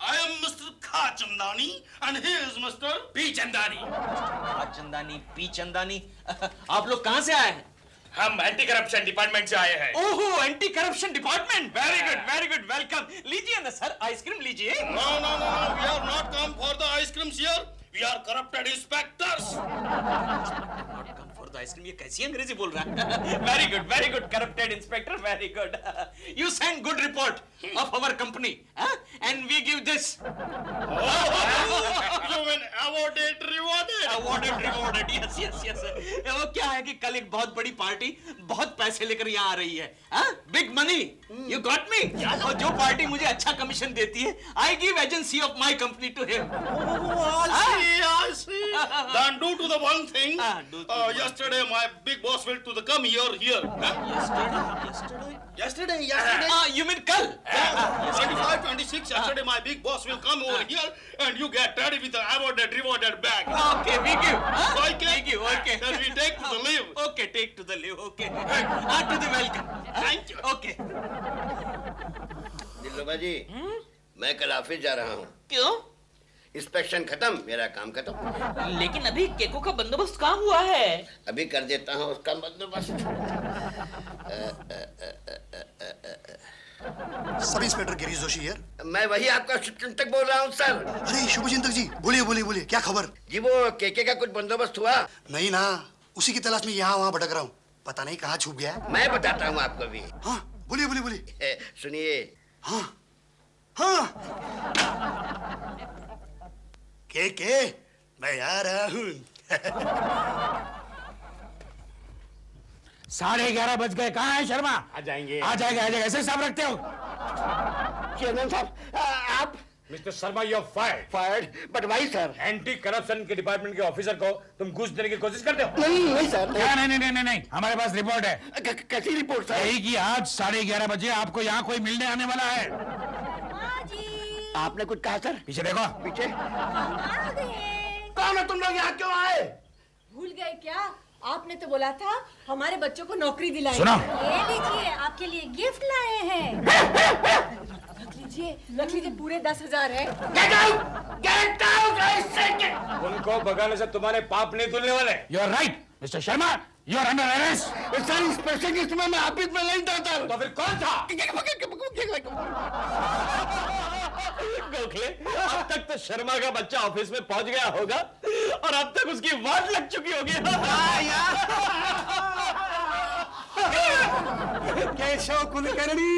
[SPEAKER 13] I am Mr. Khachandani and he is Mr.
[SPEAKER 5] P Chandani.
[SPEAKER 8] Chandani P Chandani. आप लोग कहाँ से आए हैं?
[SPEAKER 5] हम एंटी करप्शन डिपार्टमेंट से आए हैं।
[SPEAKER 8] ओहो, anti corruption department. Very good welcome. लीजिए ना सर, आइसक्रीम लीजिए।
[SPEAKER 13] No, we are not come for the ice creams here. We are corrupted inspectors.
[SPEAKER 8] Not come for the ice cream। ये कैसी अंग्रेजी बोल रहा है? Very good, corrupted inspector, very good. You send good report of our company, and we give this.
[SPEAKER 13] You mean awarded, rewarded?
[SPEAKER 8] Yes. वो क्या है कि कल एक बहुत बड़ी पार्टी बहुत पैसे लेकर यहाँ आ रही है, big money. You got me? और जो पार्टी मुझे अच्छा कमीशन देती है, I give agency of my company to him.
[SPEAKER 13] I see. Then do to the one thing. Yesterday my big boss will to the come here. Yesterday.
[SPEAKER 8] You mean kal?
[SPEAKER 13] 25, 26. Yesterday my big boss will come over here and you get ready with the awarded, rewarded bag.
[SPEAKER 8] Okay, we give.
[SPEAKER 13] Okay.
[SPEAKER 8] We give. Okay.
[SPEAKER 13] Then we take to the leave.
[SPEAKER 8] Okay, take to the leave. Okay. To the welcome.
[SPEAKER 13] Thank you.
[SPEAKER 8] Okay.
[SPEAKER 4] दिलरुबा जी, मैं कल office जा रहा हूँ।
[SPEAKER 2] क्यों?
[SPEAKER 4] Inspection खत्म, मेरा काम खत्म।
[SPEAKER 2] लेकिन अभी केकों का बंदोबस्त कहाँ हुआ है?
[SPEAKER 4] अभी कर देता हूँ उसका बंदोबस्त।
[SPEAKER 6] सब इंस्पेक्टर गिरीश जोशी है।
[SPEAKER 4] मैं वही आपका चिंतक बोल रहा हूँ सर।
[SPEAKER 6] अरे शुभ चिंतक जी, बोलिए क्या खबर?
[SPEAKER 4] जी वो केके का कुछ बंदोबस्त हुआ?
[SPEAKER 6] नहीं ना, उसी की तलाश में यहाँ वहाँ भटक रहा हूँ, पता नहीं कहाँ छुप गया।
[SPEAKER 4] मैं बताता हूँ आपको भी।
[SPEAKER 6] हाँ बोलिए।
[SPEAKER 4] सुनिए।
[SPEAKER 6] हाँ के मैं आ रहा हूँ।
[SPEAKER 14] 11:30 बज गए, कहाँ है शर्मा?
[SPEAKER 6] आ जाएंगे।
[SPEAKER 14] ऐसे हिसाब रखते हो?
[SPEAKER 4] चेयरमैन साहब, आप?
[SPEAKER 14] Mister Sharma, you are fired.
[SPEAKER 4] But why sir?
[SPEAKER 14] Anti corruption के डिपार्टमेंट के ऑफिसर को तुम घूस देने की कोशिश करते हो?
[SPEAKER 4] नहीं सर।
[SPEAKER 14] नहीं, हमारे पास रिपोर्ट है।
[SPEAKER 4] कैसी रिपोर्ट सर?
[SPEAKER 14] यही कि आज 11:30 बजे आपको यहाँ कोई मिलने आने वाला है।
[SPEAKER 4] आपने कुछ कहा सर?
[SPEAKER 14] पीछे देखो।
[SPEAKER 4] पीछे? कौन है तुम लोग, यहाँ क्यों आए?
[SPEAKER 10] भूल गए क्या? आपने तो बोला था हमारे बच्चों को नौकरी दिलाएंगे।
[SPEAKER 14] सुनो।
[SPEAKER 10] ये लीजिए, आपके लिए गिफ्ट लाए हैं। रख लीजिए, पूरे 10,000 है।
[SPEAKER 14] उनको भगाने से तुम्हारे पाप नहीं धुलने वाले। You are right mister Sharma, you are under arrest.
[SPEAKER 4] Sir inspection के समय मैं ऑफिस में नहीं था सर।
[SPEAKER 14] तो फिर कौन था? गोखले, अब तक तो शर्मा का बच्चा ऑफिस में पहुंच गया होगा और अब तक उसकी वाट लग चुकी होगी।
[SPEAKER 6] केशव कुलकर्णी,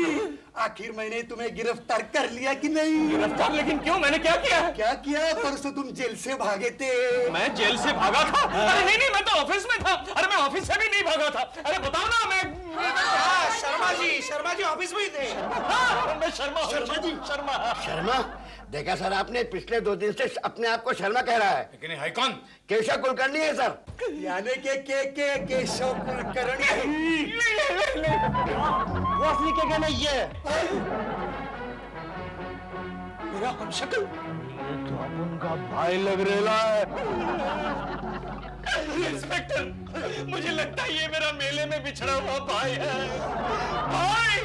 [SPEAKER 6] आखिर मैंने तुम्हें गिरफ्तार कर लिया कि नहीं?
[SPEAKER 14] गिरफ्तार? लेकिन क्यों? मैंने क्या किया?
[SPEAKER 6] परसों तुम जेल से भागे थे।
[SPEAKER 14] मैं जेल से भागा था? अरे नहीं, मैं तो ऑफिस में था। अरे मैं ऑफिस से भी नहीं भागा था। अरे बताओ ना, मैं
[SPEAKER 12] शर्मा जी ऑफिस में ही थे।
[SPEAKER 14] मैं शर्मा।
[SPEAKER 4] देखा सर आपने, पिछले 2 दिन से अपने आप को शर्मा कह रहा है।
[SPEAKER 14] लेकिन है कौन?
[SPEAKER 4] केशव कुलकर्णी है सर।
[SPEAKER 6] यानी के केशव कुलकर्णी।
[SPEAKER 4] वो असली के कहना ये
[SPEAKER 14] मेरा हमशक्ल। ये तो अब उनका भाई लग रहा है। इंस्पेक्टर, मुझे लगता है ये मेरा मेले में बिछड़ा हुआ भाई है। भाई